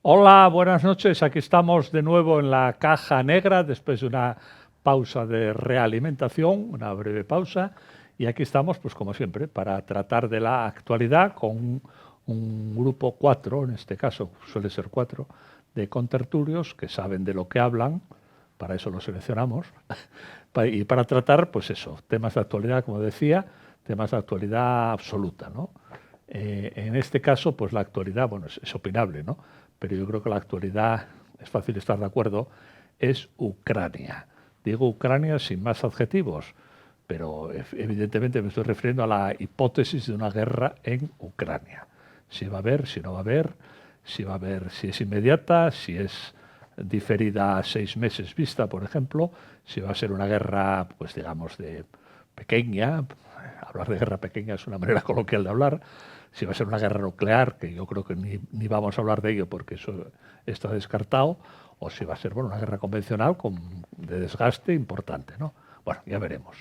Hola, buenas noches. Aquí estamos de nuevo en la caja negra después de una pausa de realimentación, una breve pausa. Y aquí estamos, pues como siempre, para tratar de la actualidad con un grupo cuatro, en este caso suele ser cuatro, de contertulios que saben de lo que hablan, para eso los seleccionamos, y para tratar, pues eso, temas de actualidad, como decía, temas de actualidad absoluta, ¿no? En este caso, pues la actualidad, bueno, es opinable, ¿no? Pero yo creo que la actualidad, es fácil estar de acuerdo, es Ucrania. Digo Ucrania sin más adjetivos, pero evidentemente me estoy refiriendo a la hipótesis de una guerra en Ucrania. Si va a haber, si no va a haber, si va a haber, si es inmediata, si es diferida a 6 meses vista, por ejemplo, si va a ser una guerra, pues digamos, de pequeña, hablar de guerra pequeña es una manera coloquial de hablar, si va a ser una guerra nuclear, que yo creo que ni vamos a hablar de ello porque eso está descartado, o si va a ser bueno, una guerra convencional de desgaste importante, ¿no? Bueno, ya veremos.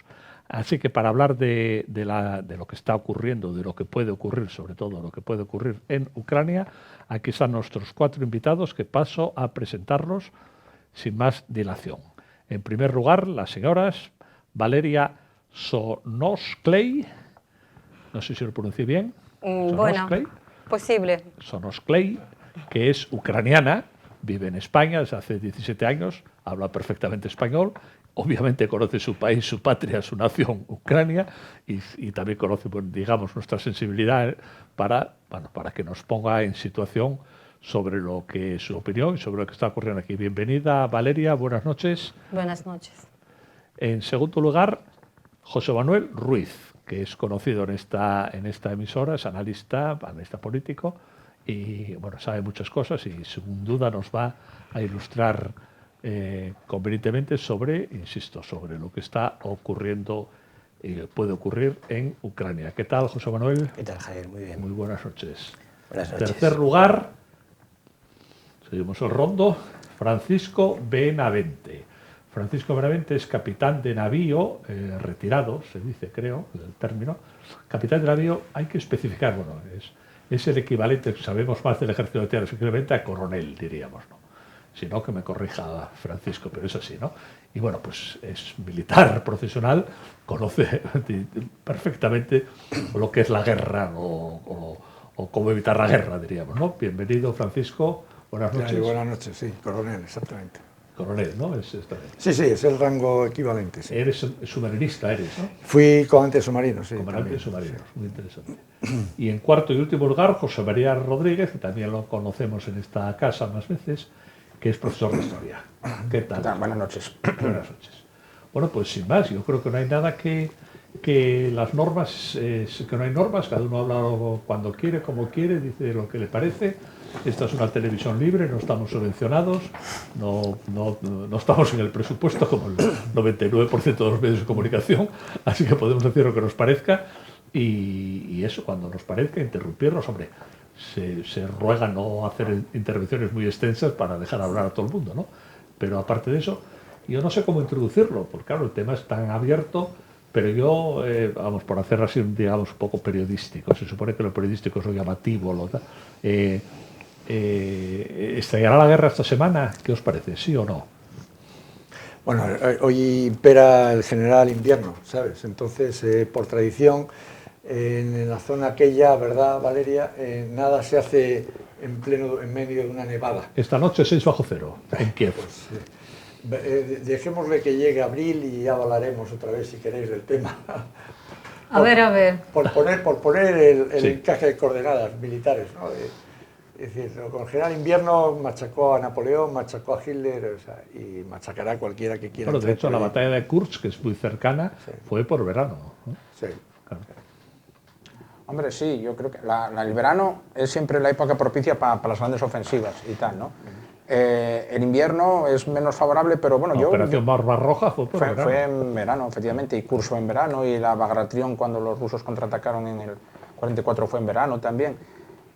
Así que para hablar de lo que está ocurriendo, de lo que puede ocurrir, sobre todo lo que puede ocurrir en Ucrania, aquí están nuestros cuatro invitados que paso a presentarlos sin más dilación. En primer lugar, las señoras Valeria Sonoskley, no sé si lo pronuncié bien, Bueno, Sonoskley, posible. Sonoskley, que es ucraniana, vive en España desde hace 17 años, habla perfectamente español, obviamente conoce su país, su patria, su nación, Ucrania, y también conoce, bueno, digamos, nuestra sensibilidad para que nos ponga en situación sobre lo que es su opinión, sobre lo que está ocurriendo aquí. Bienvenida, Valeria, buenas noches. Buenas noches. En segundo lugar, José Manuel Ruiz, que es conocido en esta emisora, es analista político y bueno, sabe muchas cosas y sin duda nos va a ilustrar convenientemente sobre, insisto, sobre lo que está ocurriendo y puede ocurrir en Ucrania. ¿Qué tal, José Manuel? ¿Qué tal, Javier? Muy bien. Muy buenas noches. Buenas En noches. tercer lugar, seguimos el rondo, Francisco Benavente. Francisco Benavente es capitán de navío, retirado, se dice, creo, el término. Capitán de navío, hay que especificar, bueno, es el equivalente, sabemos más del ejército de tierra, es equivalente a coronel, diríamos, ¿no? Si no, que me corrija Francisco, pero es así, ¿no? Y bueno, pues es militar profesional, conoce perfectamente lo que es la guerra o cómo evitar la guerra, diríamos, ¿no? Bienvenido, Francisco. Buenas noches. Buenas noches, sí, coronel, exactamente. Coronel, ¿no? Sí, es el rango equivalente. Sí. Eres submarinista, ¿no? Fui comandante submarino, sí. Comandante de submarinos, sí. Muy interesante. Y en cuarto y último lugar, José María Rodríguez, que también lo conocemos en esta casa más veces, que es profesor de historia. ¿Qué tal? ¿Qué tal? Buenas noches. Buenas noches. Bueno, pues sin más, yo creo que no hay nada que las normas, que no hay normas, cada uno habla cuando quiere, como quiere, dice lo que le parece. Esta es una televisión libre, no estamos subvencionados, no estamos en el presupuesto como el 99% de los medios de comunicación, así que podemos decir lo que nos parezca y eso, cuando nos parezca, interrumpirnos, hombre, se ruega no hacer intervenciones muy extensas para dejar hablar a todo el mundo, ¿no? Pero aparte de eso, yo no sé cómo introducirlo, porque claro, el tema es tan abierto, pero yo, vamos, por hacer así, digamos, un poco periodístico, se supone que lo periodístico es lo llamativo, ¿estallará la guerra esta semana? ¿Qué os parece? ¿Sí o no? Bueno, hoy impera el general invierno, ¿sabes? Entonces, por tradición, en la zona aquella, ¿verdad, Valeria? Nada se hace en medio de una nevada. Esta noche 6 bajo cero, en Kiev. Pues, dejémosle que llegue abril y ya hablaremos otra vez, si queréis, del tema. A ver. Por poner el Sí. encaje de coordenadas militares, ¿no? Es decir, con el general invierno machacó a Napoleón, machacó a Hitler, o sea, y machacará a cualquiera que quiera. Bueno, de hecho, la batalla de Kursk, que es muy cercana, sí, fue por verano, ¿no? Sí. Claro. Hombre, sí, yo creo que el verano es siempre la época propicia para las grandes ofensivas y tal, ¿no? El invierno es menos favorable, pero bueno, la operación Barbarroja fue por verano. Fue en verano, efectivamente, y Kursk en verano, y la Bagration, cuando los rusos contraatacaron en el 44, fue en verano también.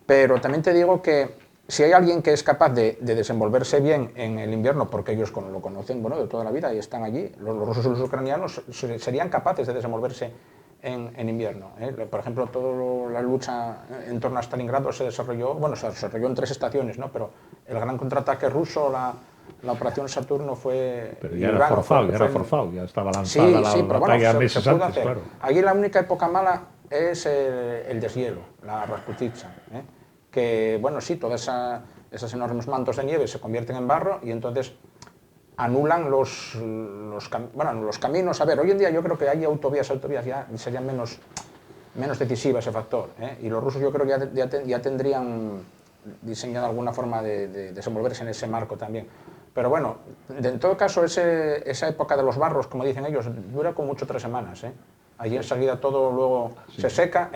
Pero también te digo que si hay alguien que es capaz de desenvolverse bien en el invierno, porque ellos lo conocen, bueno, de toda la vida y están allí, los rusos y los ucranianos serían capaces de desenvolverse en invierno. Por ejemplo, toda la lucha en torno a Stalingrado se desarrolló en 3 estaciones, ¿no? Pero el gran contraataque ruso, la operación Saturno fue... Pero ya era forzado, ya estaba lanzada la batalla meses antes, claro. Allí la única época mala es el deshielo, la Rasputitsa, que, bueno, sí, todas esas enormes mantos de nieve se convierten en barro y entonces anulan los caminos. A ver, hoy en día yo creo que hay autovías ya serían menos decisiva ese factor, y los rusos yo creo que ya tendrían diseñado alguna forma de desenvolverse en ese marco también. Pero bueno, en todo caso, esa época de los barros, como dicen ellos, dura como mucho 3 semanas. Allí enseguida todo luego se seca.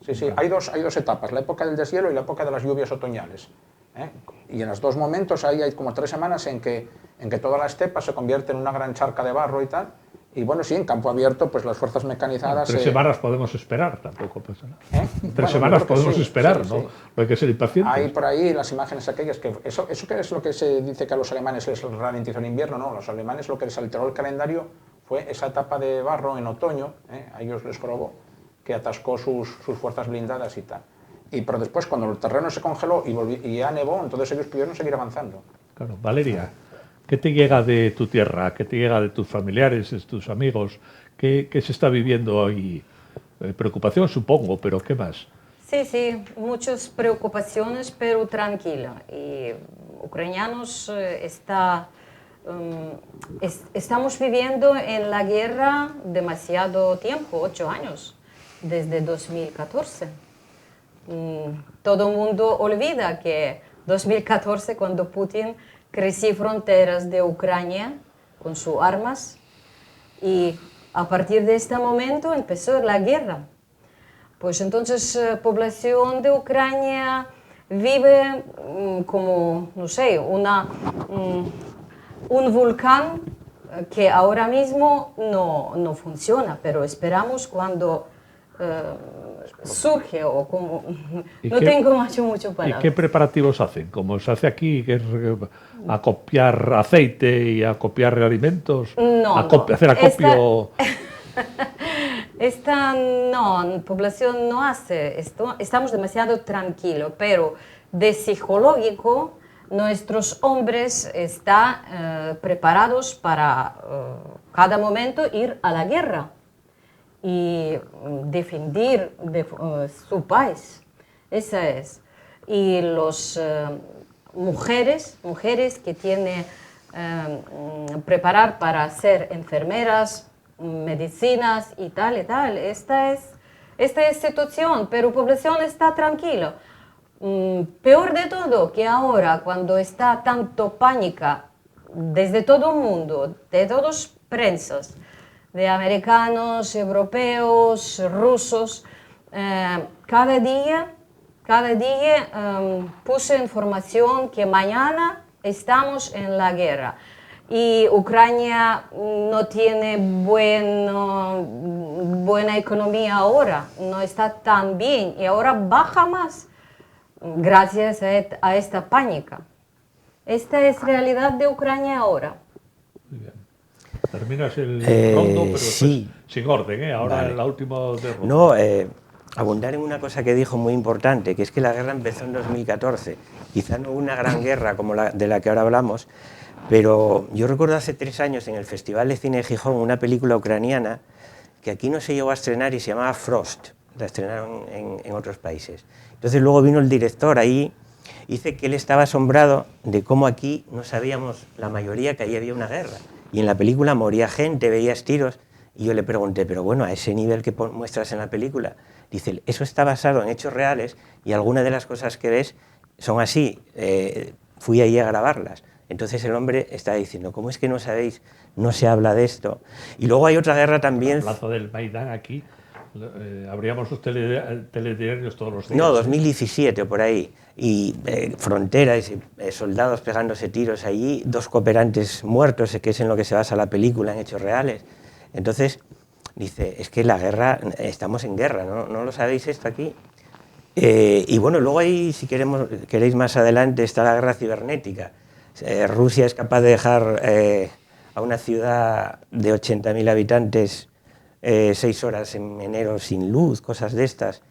Sí, hay dos etapas, la época del deshielo y la época de las lluvias otoñales. Y en los 2 momentos ahí hay como 3 semanas en que toda la estepa se convierte en una gran charca de barro y tal. Y bueno, sí, en campo abierto, pues las fuerzas mecanizadas... 3 semanas podemos esperar, tampoco pasa nada. 3 Bueno, semanas podemos esperar, sí, ¿no? sí. No hay que ser impacientes. Hay por ahí las imágenes aquellas que... ¿Eso qué es lo que se dice que a los alemanes les ralentizó el invierno? No, los alemanes lo que les alteró el calendario fue esa etapa de barro en otoño, a ellos les probó, que atascó sus fuerzas blindadas y tal. Pero después, cuando el terreno se congeló y ya nevó, entonces ellos pudieron seguir avanzando. Claro, Valeria, ¿qué te llega de tu tierra? ¿Qué te llega de tus familiares, de tus amigos? ¿Qué se está viviendo hoy? Preocupación, supongo, pero ¿qué más? Sí, muchas preocupaciones, pero tranquila. Y ucranianos estamos viviendo en la guerra demasiado tiempo, 8 años, desde 2014. Todo el mundo olvida que 2014, cuando Putin creció fronteras de Ucrania con sus armas, y a partir de este momento empezó la guerra. Pues entonces la población de Ucrania vive como, no sé, un volcán que ahora mismo no funciona, pero esperamos cuando surge o como... No tengo mucho palabras. ¿Y qué preparativos hacen? Como se hace aquí, que es acopiar aceite y acopiar alimentos, hacer acopio... La población no hace esto, estamos demasiado tranquilos, pero de psicológico nuestros hombres están preparados para cada momento ir a la guerra y defender su país. Esa es. Y las mujeres que tienen preparar para ser enfermeras, medicinas y tal. Esta es situación, pero la población está tranquila. Peor de todo, que ahora, cuando está tanto pánica desde todo el mundo, de todas prensas, de americanos, europeos, rusos, cada día puse información que mañana estamos en la guerra. Y Ucrania no tiene buena economía ahora, no está tan bien y ahora baja más gracias a esta pánica. Esta es la realidad de Ucrania ahora. Muy bien. Terminas el rondo, pero sí, sin orden, ahora vale. En la última de rondo. No, abundar en una cosa que dijo muy importante, que es que la guerra empezó en 2014. Quizá no una gran guerra como de la que ahora hablamos, pero yo recuerdo hace 3 años en el Festival de Cine de Gijón una película ucraniana que aquí no se llegó a estrenar y se llamaba Frost, la estrenaron en otros países. Entonces luego vino el director ahí, dice que él estaba asombrado de cómo aquí no sabíamos la mayoría que allí había una guerra. Y en la película moría gente, veías tiros, y yo le pregunté, pero bueno, a ese nivel que muestras en la película, dice, eso está basado en hechos reales y algunas de las cosas que ves son así, fui ahí a grabarlas. Entonces el hombre está diciendo, ¿cómo es que no sabéis? No se habla de esto. Y luego hay otra guerra también... El plazo del Maidán aquí, abríamos los telediarios todos los días. No, 2017 o por ahí. Y fronteras, soldados pegándose tiros allí, 2 cooperantes muertos, que es en lo que se basa la película, en hechos reales. Entonces, dice, es que la guerra, estamos en guerra, ¿no lo sabéis esto aquí? Y bueno, luego ahí, si queréis más adelante, está la guerra cibernética. Rusia es capaz de dejar a una ciudad de 80.000 habitantes 6 horas en enero sin luz, cosas de estas.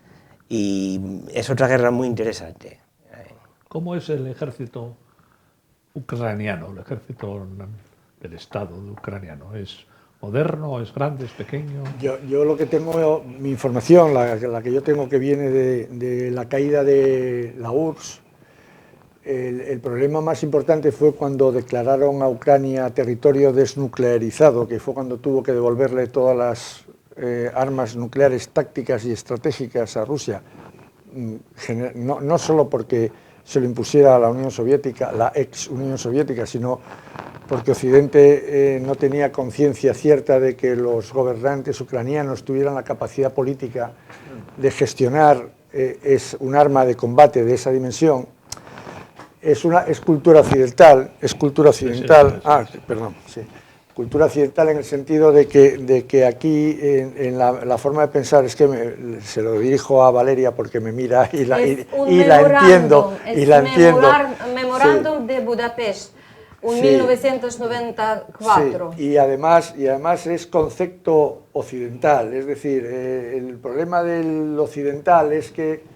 Y es otra guerra muy interesante. ¿Cómo es el ejército ucraniano, el ejército del Estado ucraniano? ¿Es moderno, es grande, es pequeño? Yo lo que tengo, mi información, la que yo tengo, que viene de la caída de la URSS, el problema más importante fue cuando declararon a Ucrania territorio desnuclearizado, que fue cuando tuvo que devolverle todas las armas nucleares tácticas y estratégicas a Rusia, no solo porque se lo impusiera a la Unión Soviética, la ex Unión Soviética, sino porque Occidente no tenía conciencia cierta de que los gobernantes ucranianos tuvieran la capacidad política de gestionar un arma de combate de esa dimensión. Es cultura occidental, cultura occidental en el sentido de que aquí en la forma de pensar, es que se lo dirijo a Valeria porque me mira y la entiendo. Memorándum de Budapest, 1994. Sí, y además es concepto occidental, es decir, el problema del occidental es que,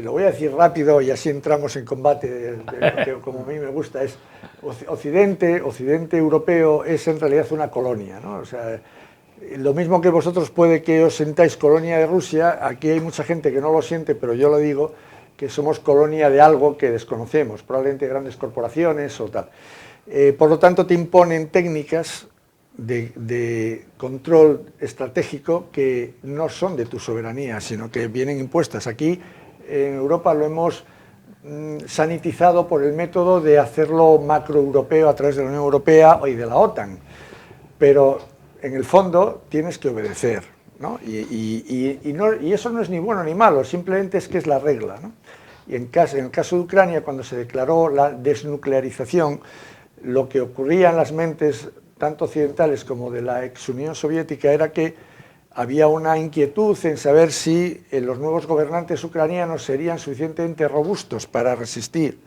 lo voy a decir rápido y así entramos en combate, que como a mí me gusta, es Occidente europeo es en realidad una colonia, ¿no? O sea, lo mismo que vosotros puede que os sentáis colonia de Rusia, aquí hay mucha gente que no lo siente, pero yo lo digo, que somos colonia de algo que desconocemos, probablemente grandes corporaciones o tal. Por lo tanto, te imponen técnicas de control estratégico que no son de tu soberanía, sino que vienen impuestas. Aquí en Europa lo hemos sanitizado por el método de hacerlo macroeuropeo a través de la Unión Europea y de la OTAN, pero en el fondo tienes que obedecer, ¿no? Y eso no es ni bueno ni malo, simplemente es que es la regla, ¿no? Y en el caso de Ucrania, cuando se declaró la desnuclearización, lo que ocurría en las mentes tanto occidentales como de la ex Unión Soviética era que había una inquietud en saber si los nuevos gobernantes ucranianos serían suficientemente robustos para resistir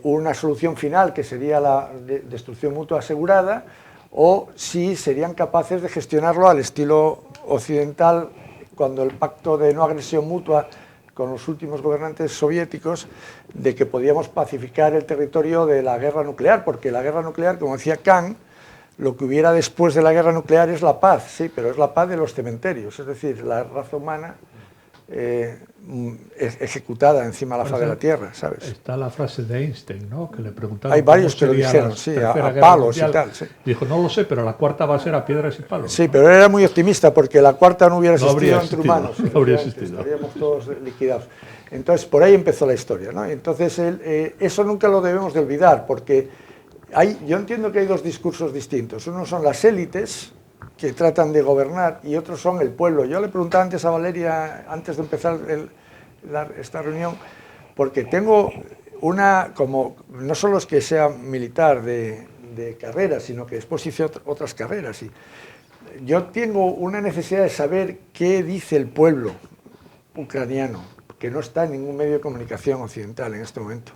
una solución final, que sería la destrucción mutua asegurada, o si serían capaces de gestionarlo al estilo occidental, cuando el pacto de no agresión mutua con los últimos gobernantes soviéticos, de que podíamos pacificar el territorio de la guerra nuclear, porque la guerra nuclear, como decía Kant, lo que hubiera después de la guerra nuclear es la paz, sí, pero es la paz de los cementerios, es decir, la raza humana ejecutada encima de la faz de la Tierra, ¿sabes? Está la frase de Einstein, ¿no? Que le preguntaron. Hay varios que lo dijeron, sí, a palos y tal. Sí. Dijo, no lo sé, pero la cuarta va a ser a piedras y palos. Sí, pero era muy optimista porque la cuarta no hubiera existido entre humanos. No habría existido. Estaríamos todos liquidados. Entonces, por ahí empezó la historia, ¿no? Entonces, eso nunca lo debemos de olvidar, porque yo entiendo que hay dos discursos distintos. Uno son las élites, que tratan de gobernar, y otros son el pueblo. Yo le preguntaba antes a Valeria, antes de empezar esta reunión, porque tengo no solo es que sea militar de carrera, sino que después hice otras carreras, y yo tengo una necesidad de saber qué dice el pueblo ucraniano, que no está en ningún medio de comunicación occidental en este momento.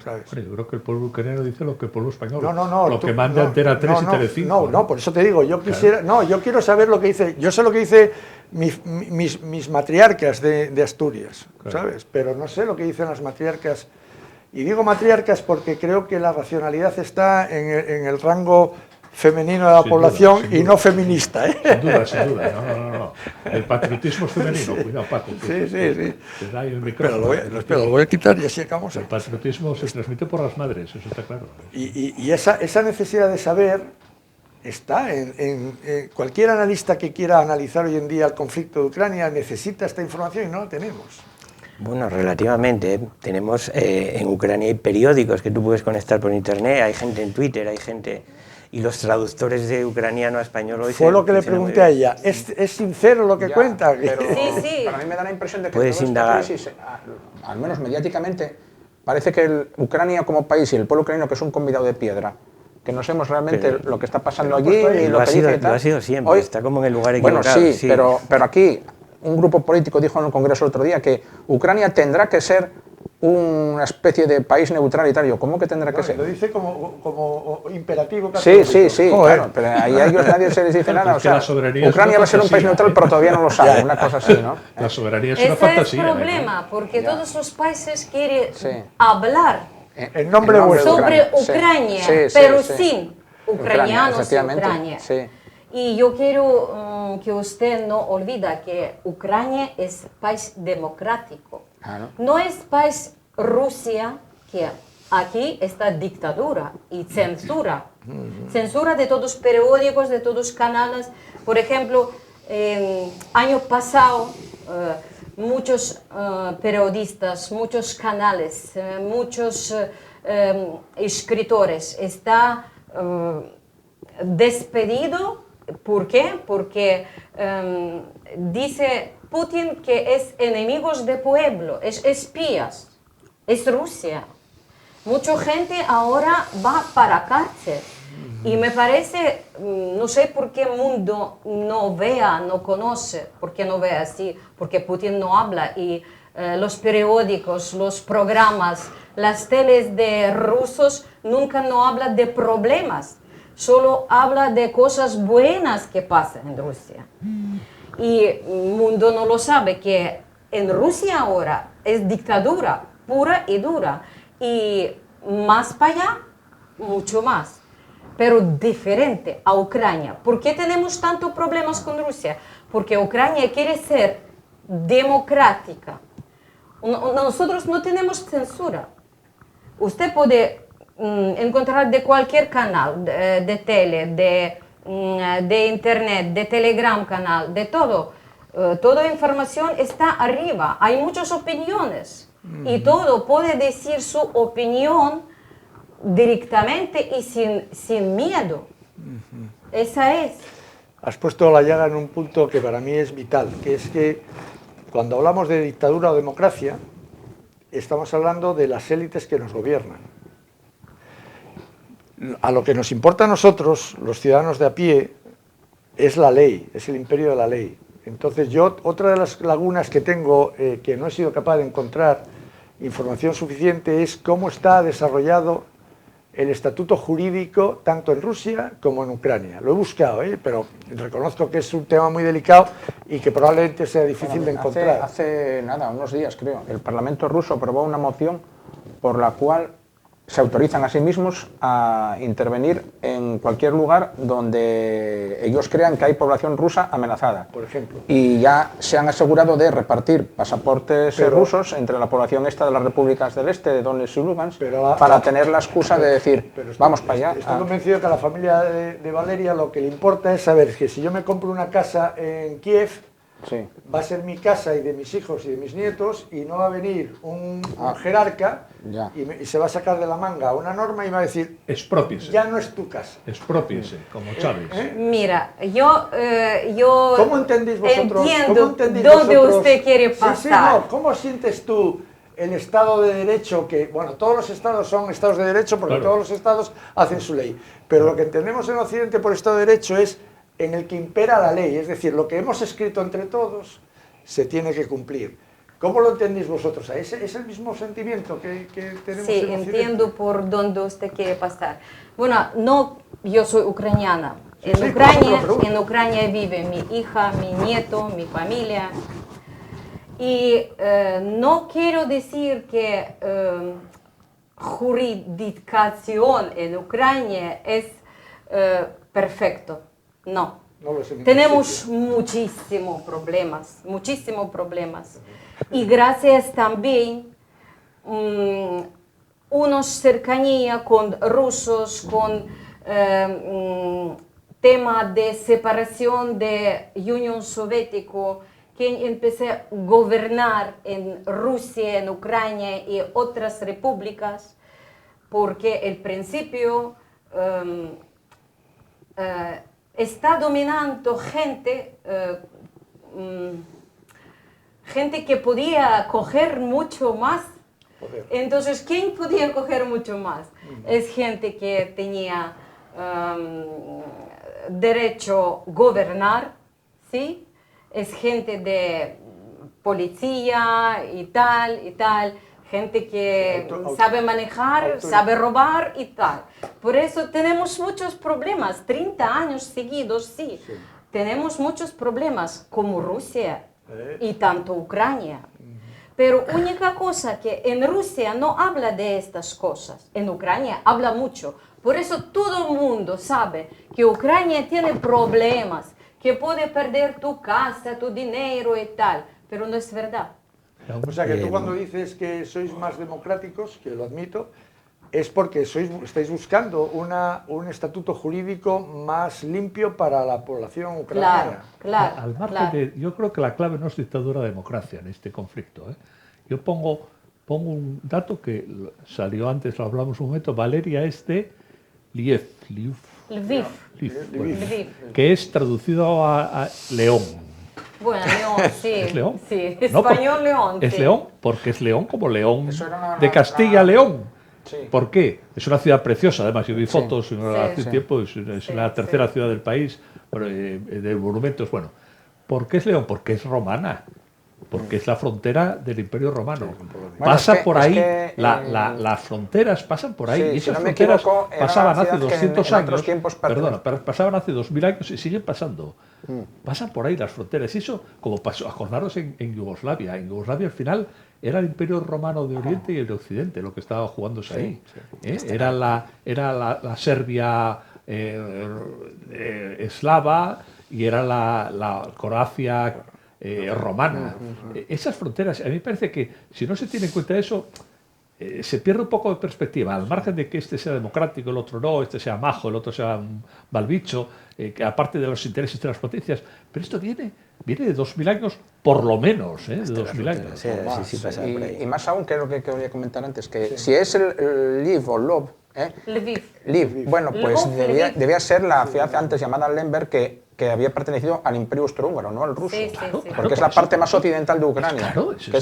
¿Sabes? Bueno, yo creo que el pueblo ucraniano dice lo que el pueblo español. No, lo que manda Antena 3 y Telecinco. No, por eso te digo, yo quiero saber lo que dice. Yo sé lo que dice mis matriarcas de Asturias, claro, ¿sabes? Pero no sé lo que dicen las matriarcas. Y digo matriarcas porque creo que la racionalidad está en el rango femenino de la población duda, y no feminista, ¿eh? Sin duda. No. El patriotismo es femenino, sí. Cuidado, Paco. Sí. Te da el micrófono. Pero lo voy a quitar y así acabamos. El patriotismo se transmite por las madres, eso está claro. Y esa necesidad de saber está en cualquier analista que quiera analizar hoy en día el conflicto de Ucrania necesita esta información y no la tenemos. Bueno, relativamente. Tenemos en Ucrania hay periódicos que tú puedes conectar por internet, hay gente en Twitter, hay gente... Y los traductores de ucraniano a español hoy... Fue lo que le pregunté a ella. ¿Es sincero lo que cuenta? Pero, sí. Pero a mí me da la impresión de que puedes indagar. Crisis, al menos mediáticamente, parece que Ucrania como país y el pueblo ucraniano, que es un convidado de piedra, que no sabemos realmente lo que está pasando allí y lo que dice y tal. Lo ha sido siempre, hoy, está como en el lugar equivocado. Bueno, sí. Pero aquí un grupo político dijo en el Congreso el otro día que Ucrania tendrá que ser una especie de país neutral y tal. Yo, ¿cómo que tendrá que ser? Lo dice como imperativo casi. Sí, claro, pero ahí a ellos nadie se les dice nada. O sea, Ucrania va a ser un país neutral, pero todavía no lo sabe, una cosa así, ¿no? La soberanía es una fantasía. Ese es el problema, porque todos los países quieren hablar en nombre sobre Ucrania, pero sin ucranianos y efectivamente, Ucrania. sí. Y yo quiero que usted no olvide que Ucrania es país democrático. Claro. No es país Rusia, que aquí está dictadura y censura. Censura de todos los periódicos, de todos los canales. Por ejemplo, año pasado, muchos periodistas, muchos canales, muchos escritores están despedidos. ¿Por qué? Porque dice Putin que es enemigos del pueblo, es espías, es Rusia. Mucha gente ahora va para cárcel. Y me parece, no sé por qué el mundo no vea, no conoce, por qué no ve así, porque Putin no habla y los periódicos, los programas, las teles de rusos nunca no hablan de problemas. Solo habla de cosas buenas que pasan en Rusia. Y el mundo no lo sabe, que en Rusia ahora es dictadura pura y dura. Y más para allá, mucho más. Pero diferente a Ucrania. ¿Por qué tenemos tantos problemas con Rusia? Porque Ucrania quiere ser democrática. Nosotros no tenemos censura. Usted puede encontrar de cualquier canal, de tele, de internet, de Telegram canal, de todo. Toda información está arriba. Hay muchas opiniones. Y todo puede decir su opinión directamente y sin miedo. Esa es. Has puesto la llaga en un punto que para mí es vital, que es que cuando hablamos de dictadura o democracia, estamos hablando de las élites que nos gobiernan. A lo que nos importa a nosotros, los ciudadanos de a pie, es la ley, es el imperio de la ley. Entonces yo, otra de las lagunas que tengo, que no he sido capaz de encontrar información suficiente, es cómo está desarrollado el estatuto jurídico tanto en Rusia como en Ucrania. Lo he buscado, pero reconozco que es un tema muy delicado y que probablemente sea difícil de encontrar. Hace nada, unos días creo, el Parlamento ruso aprobó una moción por la cual se autorizan a sí mismos a intervenir en cualquier lugar donde ellos crean que hay población rusa amenazada. Por ejemplo. Y ya se han asegurado de repartir pasaportes rusos entre la población esta de las repúblicas del este, de Donetsk y Lugansk, para tener la excusa de decir, vamos para allá. Estoy convencido que a la familia de Valeria lo que le importa es saber que si yo me compro una casa en Kiev, sí, va a ser mi casa y de mis hijos y de mis nietos, y no va a venir un jerarca y se va a sacar de la manga una norma y va a decir, expropiese. Ya no es tu casa. Expropiese, como Chávez. Mira, yo ¿Cómo entendéis vosotros? entiendo dónde usted quiere pasar. Sí, no. ¿Cómo sientes tú el Estado de Derecho? Que, bueno, todos los estados son estados de derecho porque todos los estados hacen su ley. Pero lo que entendemos en Occidente por Estado de Derecho es en el que impera la ley, es decir, lo que hemos escrito entre todos se tiene que cumplir. ¿Cómo lo entendéis vosotros? ¿Es el mismo sentimiento que tenemos en Occidente? Sí, entiendo por dónde usted quiere pasar. Bueno, no, yo soy ucraniana. En Ucrania vive mi hija, mi nieto, mi familia. Y no quiero decir que jurisdicción en Ucrania es perfecto. No. Tenemos muchísimos problemas. Y gracias también unos cercanía con rusos, con tema de separación de Unión Soviética, que empecé a gobernar en Rusia, en Ucrania y otras repúblicas, porque el principio está dominando gente que podía coger mucho más. Entonces, ¿quién podía coger mucho más? Es gente que tenía derecho a gobernar, ¿sí? Es gente de policía y tal, gente que sabe manejar, sabe robar y tal. Por eso tenemos muchos problemas, 30 años seguidos, sí. Tenemos muchos problemas como Rusia y tanto Ucrania. Pero única cosa que en Rusia no habla de estas cosas, en Ucrania habla mucho. Por eso todo el mundo sabe que Ucrania tiene problemas, que puede perder tu casa, tu dinero y tal, pero no es verdad. O sea que tú cuando dices que sois más democráticos, que lo admito, es porque estáis buscando un estatuto jurídico más limpio para la población ucraniana. Claro, Al margen yo creo que la clave no es dictadura democracia en este conflicto. Yo pongo un dato que salió antes, lo hablamos un momento, Valeria es de Lviv, que es traducido a León. Bueno, León, sí. ¿Es León? Sí, No, español León. Es sí. León porque es León como León Eso era de Castilla-León. Sí. ¿Por qué? Es una ciudad preciosa, además yo vi fotos Sí. hace Sí. tiempo, es la tercera ciudad del país, de monumentos. Bueno, ¿por qué es León? Porque es romana, porque es la frontera del Imperio Romano. Pasa por ahí, las fronteras pasan por ahí, Sí, y si esas no me fronteras equivoco, era pasaban una hace ciudad que 200 en otros años, tiempos perdona, pasaban hace 2000 años y siguen pasando. Pasan por ahí las fronteras. Y eso, como pasó, acordaros en Yugoslavia. En Yugoslavia al final era el Imperio Romano de Oriente y el de Occidente lo que estaba jugándose ahí. Era la Serbia eslava y era la Croacia romana. Esas fronteras, a mí me parece que si no se tiene en cuenta eso, se pierde un poco de perspectiva, al margen de que este sea democrático, el otro no, este sea majo, el otro sea un balbicho, que aparte de los intereses de las potencias, pero esto viene de 2000 años, por lo menos, de 2000 años. Sí, pasa por ahí. Y más aún, que es lo que quería comentar antes, que si es el Lviv o Lvov, Lviv. bueno, pues Lvov, debía ser la ciudad antes llamada Lemberg, que había pertenecido al Imperio Austrohúngaro, no al ruso. Sí, sí, sí. Porque es la parte más occidental de Ucrania. Claro, que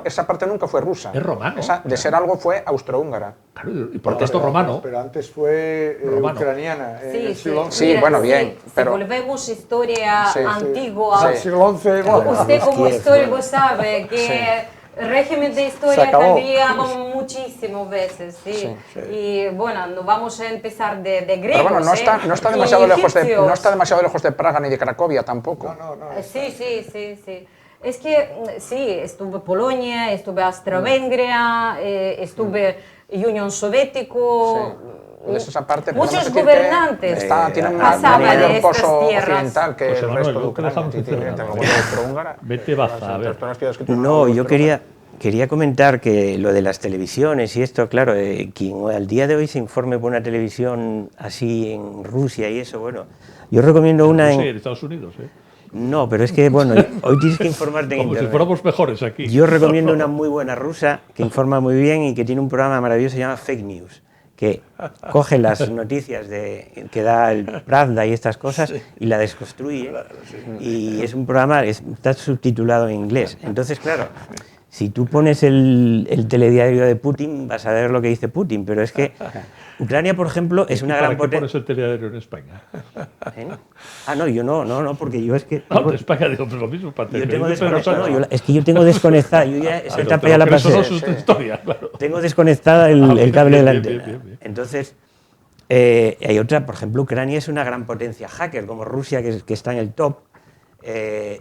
esa parte nunca fue rusa. Es romano. De ser algo fue austrohúngara. Claro, y por tanto romano. Pero antes fue Romano. ucraniana. En el Sí, siglo Sí, Mira, bueno, bien, pero- Si volvemos historia Sí, sí. antigua, Al siglo XI, bueno, usted como Kiev, histórico sabe que el régimen de historia acabó. cambiaba muchísimas veces, sí. Y bueno, no vamos a empezar de griegos. Pero bueno, no está y demasiado egipcios. lejos de Praga ni de Cracovia tampoco. Sí. Es que sí, estuve en Polonia, estuve en Austria-Vengria, estuve en Unión Soviético. Entonces, esa parte, Muchos podemos decir que gobernantes tiene un pasaban de mayor estas pozo tierras. occidental que Pues, el Manuel, resto de ¿no? Que dejamos Ucrania. de Tiene cerrar. la austrohúngara. Vete, Baza, a ver. No, yo quería comentar que lo de las televisiones y esto, claro, quien al día de hoy se informe por una televisión así en Rusia y eso, bueno, yo recomiendo una Sí, en Estados Unidos, No, pero es que, bueno, hoy tienes que informarte en como si internet. fuéramos mejores aquí. Yo recomiendo una muy buena rusa que informa muy bien y que tiene un programa maravilloso que se llama Fake News, que coge las noticias que da el Pravda y estas cosas y la desconstruye. Y es un programa, está subtitulado en inglés. Entonces, claro, si tú pones el telediario de Putin, vas a ver lo que dice Putin, pero es que Ucrania, por ejemplo, es una gran ¿Para qué potencia. pones el telediario en España? Ah, no, yo no, porque yo es que... No, en España digo, pues lo mismo para Yo tengo televisión, pero desconectada, Sánchez. es que yo tengo desconectada, yo ya esa Pero etapa te ya lo la crees o pasé. no, eso es tu historia, claro. Tengo desconectada el cable de la bien, antena. bien. Entonces, hay otra, por ejemplo, Ucrania es una gran potencia hacker, como Rusia, que está en el top.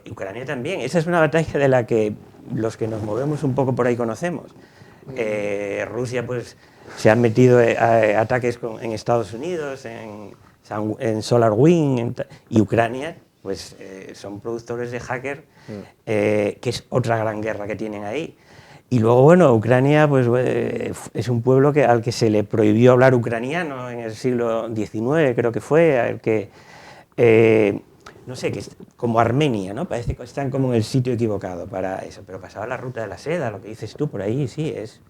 Ucrania también. Esa es una batalla de la que los que nos movemos un poco por ahí conocemos. Rusia, pues, se han metido a ataques en Estados Unidos, en SolarWinds, y Ucrania, pues, son productores de hacker, que es otra gran guerra que tienen ahí. Y luego, bueno, Ucrania pues, es un pueblo al que se le prohibió hablar ucraniano en el siglo XIX, creo que fue, al que, no sé, como Armenia, ¿no? Parece que están como en el sitio equivocado para eso, pero pasaba la ruta de la seda, lo que dices tú, por ahí sí es.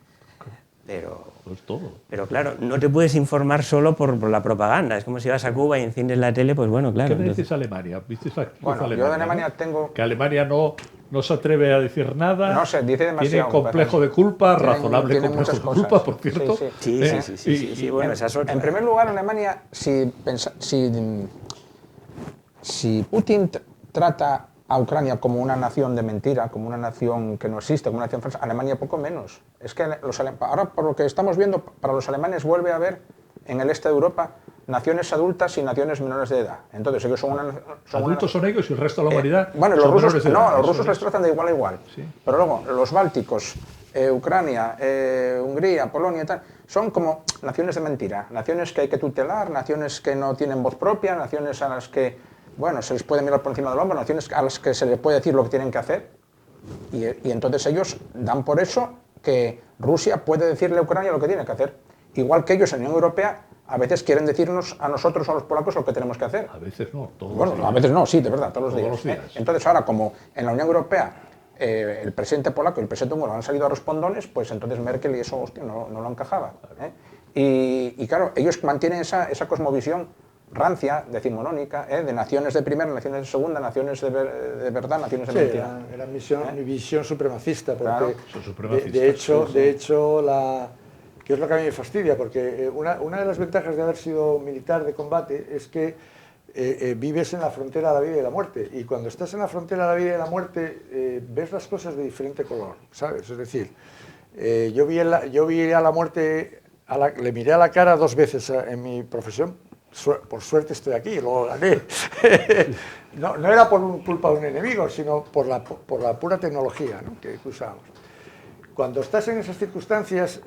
Pues todo. Pero claro, no te puedes informar solo por la propaganda. Es como si vas a Cuba y enciendes la tele, pues bueno, claro. ¿Qué me dices Alemania? ¿Viste Bueno, yo de Alemania ¿no? tengo... Que Alemania no se atreve a decir nada. No sé, dice demasiado. Tiene complejo de culpa, Tienen- razonable tienen complejo de muchas culpa, cosas. por cierto. Sí, bueno, esa es otra. En primer lugar, Alemania, si Putin trata a Ucrania como una nación de mentira, como una nación que no existe, como una nación falsa. Alemania poco menos. Es que ahora, por lo que estamos viendo, para los alemanes vuelve a haber en el este de Europa naciones adultas y naciones menores de edad. Entonces ellos son adultos son ellos y el resto de la humanidad bueno, son los rusos, menores de edad. los rusos les tratan de igual a igual. Sí. Pero luego, los bálticos, Ucrania, Hungría, Polonia y tal, son como naciones de mentira, naciones que hay que tutelar, naciones que no tienen voz propia, naciones a las que, bueno, se les puede mirar por encima del hombro, naciones a las que se les puede decir lo que tienen que hacer. Y entonces ellos dan por eso que Rusia puede decirle a Ucrania lo que tiene que hacer. Igual que ellos en la Unión Europea a veces quieren decirnos a nosotros, a los polacos, lo que tenemos que hacer. A veces no, todos bueno, los días. a veces no, sí, de verdad, todos Todos los los días. días. Entonces ahora, como en la Unión Europea el presidente polaco y el presidente húngaro han salido a respondones, pues entonces Merkel y eso, hostia, no lo encajaba. Y claro, ellos mantienen esa cosmovisión rancia, decimonónica, de naciones de primera, naciones de segunda, naciones de verdad, naciones de mentira. Era visión supremacista, porque Claro, son supremacistas. de hecho que es lo que a mí me fastidia, porque una de las ventajas de haber sido militar de combate es que vives en la frontera de la vida y la muerte, y cuando estás en la frontera de la vida y la muerte ves las cosas de diferente color, ¿sabes? Es decir, yo vi a la muerte, le miré a la cara 2 veces en mi profesión. Por suerte estoy aquí, luego gané. No era por culpa de un enemigo, sino por la pura tecnología, ¿no?, que usamos. Cuando estás en esas circunstancias,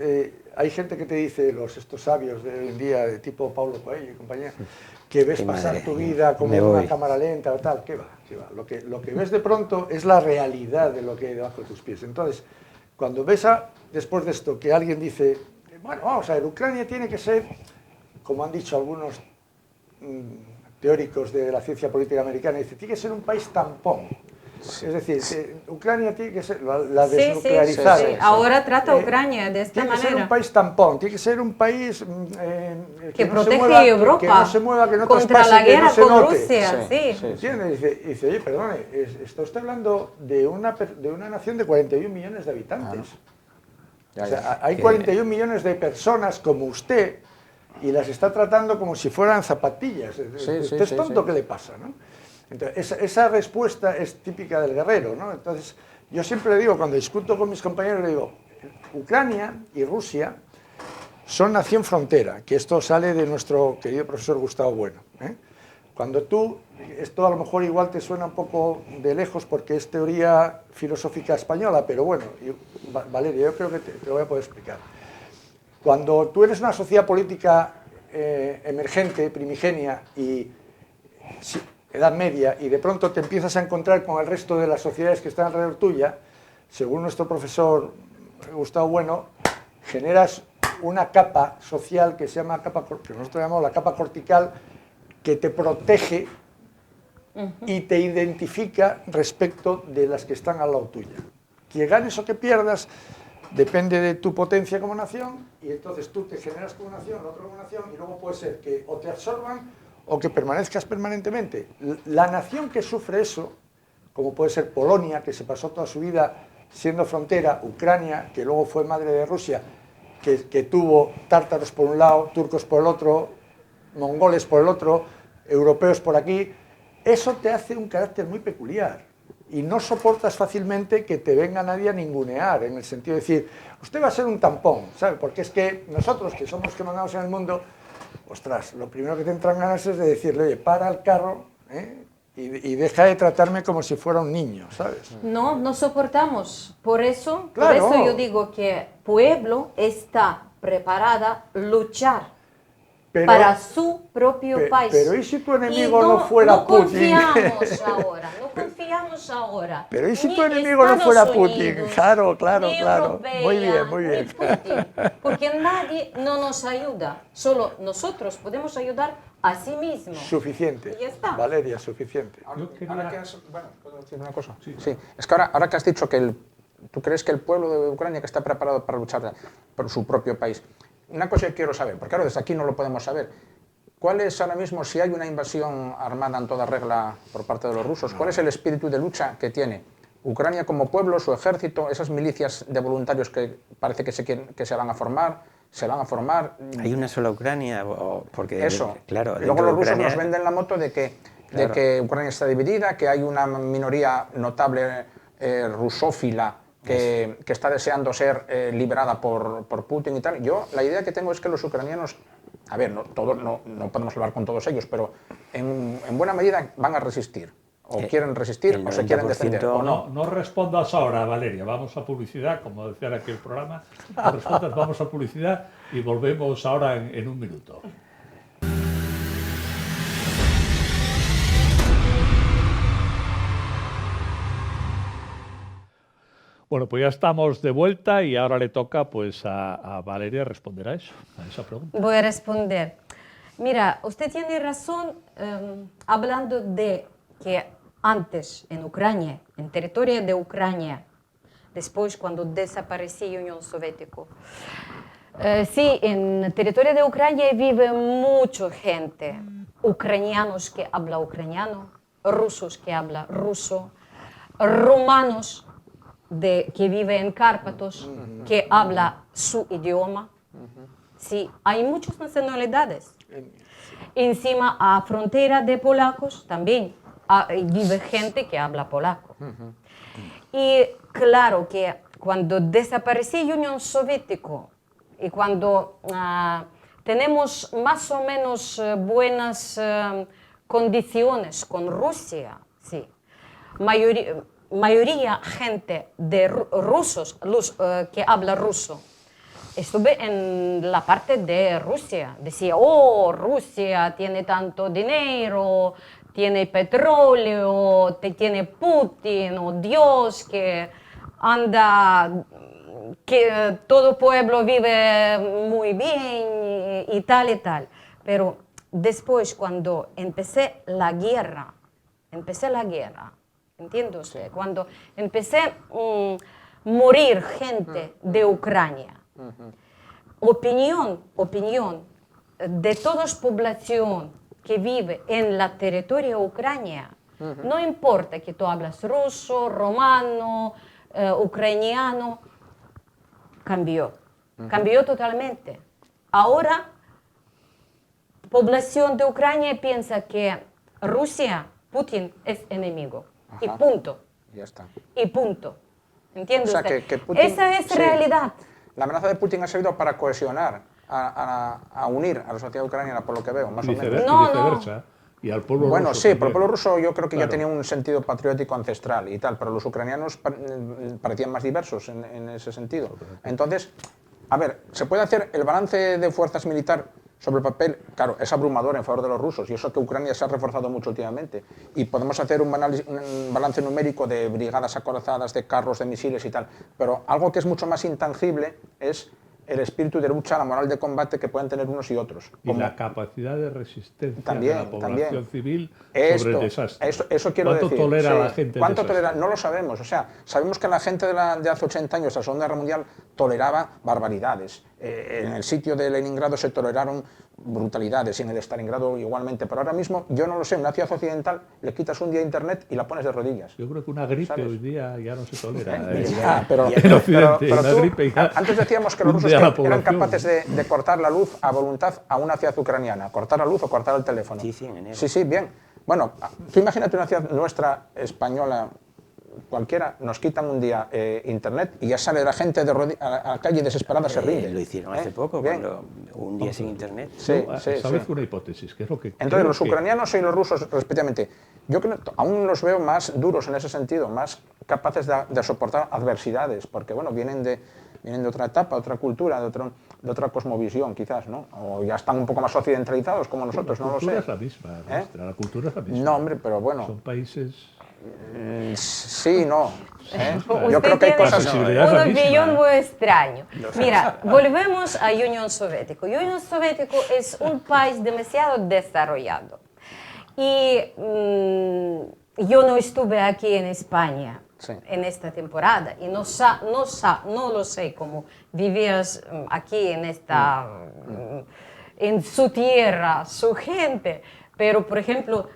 hay gente que te dice, estos sabios de hoy en día, de tipo Paulo Coelho y compañía, que ves pasar tu vida como una cámara lenta o tal. ¿Qué va? Lo que ves de pronto es la realidad de lo que hay debajo de tus pies. Entonces, cuando ves después de esto que alguien dice, bueno, vamos a ver, Ucrania tiene que ser, como han dicho algunos teóricos de la ciencia política americana, dice, tiene que ser un país tampón. Es decir, Ucrania tiene que ser la desnuclearizada. Sí. Ahora trata Ucrania de esta tiene manera. Tiene que ser un país tampón, tiene que ser un país que protege a Europa, que no se mueva, que no contra la guerra que no con note. Rusia. ¿Entiendes? Dice, oye, perdone, está usted hablando de una nación de 41 millones de habitantes. O sea, hay 41 millones de personas como usted y las está tratando como si fueran zapatillas. ¿Usted es tonto? ¿Qué le pasa, no? Entonces, esa respuesta es típica del guerrero, ¿no? Entonces, yo siempre le digo, cuando discuto con mis compañeros, le digo, Ucrania y Rusia son nación frontera, que esto sale de nuestro querido profesor Gustavo Bueno. Cuando esto a lo mejor igual te suena un poco de lejos porque es teoría filosófica española, pero bueno, Valeria, yo creo que te lo voy a poder explicar. Cuando tú eres una sociedad política emergente, primigenia y edad media, y de pronto te empiezas a encontrar con el resto de las sociedades que están alrededor tuya, según nuestro profesor Gustavo Bueno, generas una capa social que se llama que nosotros llamamos la capa cortical, que te protege y te identifica respecto de las que están al lado tuya. Que ganes o que pierdas depende de tu potencia como nación, y entonces tú te generas como nación, la otra como nación, y luego puede ser que o te absorban o que permanezcas permanentemente. La nación que sufre eso, como puede ser Polonia, que se pasó toda su vida siendo frontera, Ucrania, que luego fue madre de Rusia, que tuvo tártaros por un lado, turcos por el otro, mongoles por el otro, europeos por aquí, eso te hace un carácter muy peculiar. Y no soportas fácilmente que te venga nadie a ningunear, en el sentido de decir, usted va a ser un tampón, ¿sabe? Porque es que nosotros, que somos los que mandamos en el mundo, ostras, lo primero que te entran ganas es de decirle, oye, para el carro y deja de tratarme como si fuera un niño, ¿sabes? No soportamos. Claro. Por eso yo digo que el pueblo está preparada a luchar para su propio país. Pero ¿y si tu enemigo no fuera Putin? No confiamos ahora. Pero ¿y si tu Ni enemigo no fuera Estados Putin? Unidos, Claro. ni Europea, Muy bien. ni Putin, porque nadie no nos ayuda. Solo nosotros podemos ayudar a sí mismos. Suficiente. Y ya está. Valeria, suficiente. Ahora que ¿puedo decir una cosa? Sí. Es que ahora que has dicho que tú crees que el pueblo de Ucrania que está preparado para luchar por su propio país, una cosa que quiero saber, porque claro, desde aquí no lo podemos saber, ¿cuál es ahora mismo, si hay una invasión armada en toda regla por parte de los rusos, cuál es el espíritu de lucha que tiene Ucrania como pueblo, su ejército, esas milicias de voluntarios que parece que se van a formar? ¿Hay una sola Ucrania? Porque, eso. claro, y luego los rusos Ucrania... nos venden la moto de que de que Ucrania está dividida, que hay una minoría notable rusófila que está deseando ser liberada por Putin y tal. Yo la idea que tengo es que los ucranianos, a ver, no podemos hablar con todos ellos, pero en buena medida van a resistir. O quieren resistir o se quieren defender. O no. No respondas ahora, Valeria. Vamos a publicidad, como decía aquí el programa. No respondas, vamos a publicidad y volvemos ahora en un minuto. Bueno, pues ya estamos de vuelta y ahora le toca pues a Valeria responder a eso, a esa pregunta. Voy a responder. Mira, usted tiene razón hablando de que antes en Ucrania, en territorio de Ucrania, después cuando desapareció la Unión Soviética, sí, en territorio de Ucrania vive mucha gente, ucranianos que hablan ucraniano, rusos que hablan ruso, rumanos que viven en Cárpatos, que habla su idioma. Sí, hay muchas nacionalidades. Encima, a frontera de polacos también vive gente que habla polaco. Y claro que cuando desapareció la Unión Soviética y cuando tenemos más o menos buenas condiciones con Rusia, sí, mayoría gente de rusos que habla ruso, estuve en la parte de Rusia. Decía, oh, Rusia tiene tanto dinero, tiene petróleo, tiene Putin, oh Dios, que anda, que todo pueblo vive muy bien y tal y tal. Pero después, cuando empecé la guerra, ¿entiende usted? Cuando empecé a morir gente de Ucrania, opinión de toda la población que vive en la territorio de Ucrania, no importa que tú hablas ruso, romano, ucraniano, cambió totalmente. Ahora, población de Ucrania piensa que Rusia, Putin es enemigo. Ajá. Y punto. Ya está. Y punto. ¿Entiende O sea, usted? que Putin, esa es realidad. La amenaza de Putin ha servido para cohesionar, a unir a la sociedad ucraniana, por lo que veo, más o menos. No, y viceversa. Y al pueblo Bueno, ruso sí, también. pero el pueblo ruso yo creo que Claro. ya tenía un sentido patriótico ancestral y tal, pero los ucranianos parecían más diversos en ese sentido. Entonces, a ver, se puede hacer el balance de fuerzas militar sobre el papel, claro, es abrumador en favor de los rusos, y eso que Ucrania se ha reforzado mucho últimamente. Y podemos hacer un balance numérico de brigadas acorazadas, de carros, de misiles y tal, pero algo que es mucho más intangible es el espíritu de lucha, la moral de combate que pueden tener unos y otros. Y la capacidad de resistencia También, de la población también. civil Esto, sobre el desastre. Eso quiero ¿Cuánto decir. tolera Sí. la gente el ¿Cuánto desastre? tolera? No lo sabemos. O sea, sabemos que la gente de hace 80 años, la Segunda Guerra Mundial, toleraba barbaridades. En el sitio de Leningrado se toleraron brutalidades y en el Stalingrado igualmente. Pero ahora mismo, yo no lo sé, en una ciudad occidental le quitas un día internet y la pones de rodillas. Yo creo que una gripe ¿Sabes? hoy día ya no se tolera. Ya, pero en Occidente, pero una tú, gripe ya antes decíamos que los rusos hunde a la eran población. capaces de cortar la luz a voluntad a una ciudad ucraniana, cortar la luz o cortar el teléfono. Sí, sí, en enero. Sí, bien. Bueno, tú imagínate una ciudad nuestra, española, cualquiera, nos quitan un día internet y ya sale la gente a la calle desesperada, se rinde. Lo hicieron hace poco, Bien. cuando un día sin internet. Sí, Yo sí, establezco sí. una hipótesis, que es lo que Entonces, creo los que- ucranianos y los rusos, respectivamente, yo creo, aún los veo más duros en ese sentido, más capaces de soportar adversidades, porque bueno, vienen de otra etapa, otra cultura, de otra cosmovisión, quizás, ¿no? O ya están un poco más occidentalizados como nosotros, no La lo cultura sé. es la misma, nuestra, la cultura es la misma. No, hombre, pero bueno, Son países... sí, no. ¿eh? Usted Yo creo que hay tiene cosas... sensibilidad es la una misma, opinión ¿eh? muy extraña. Mira, volvemos a Unión Soviética. Unión Soviética es un país demasiado desarrollado. Y yo no estuve aquí en España Sí. en esta temporada y no lo sé cómo vivías aquí en su tierra, su gente. Pero, por ejemplo,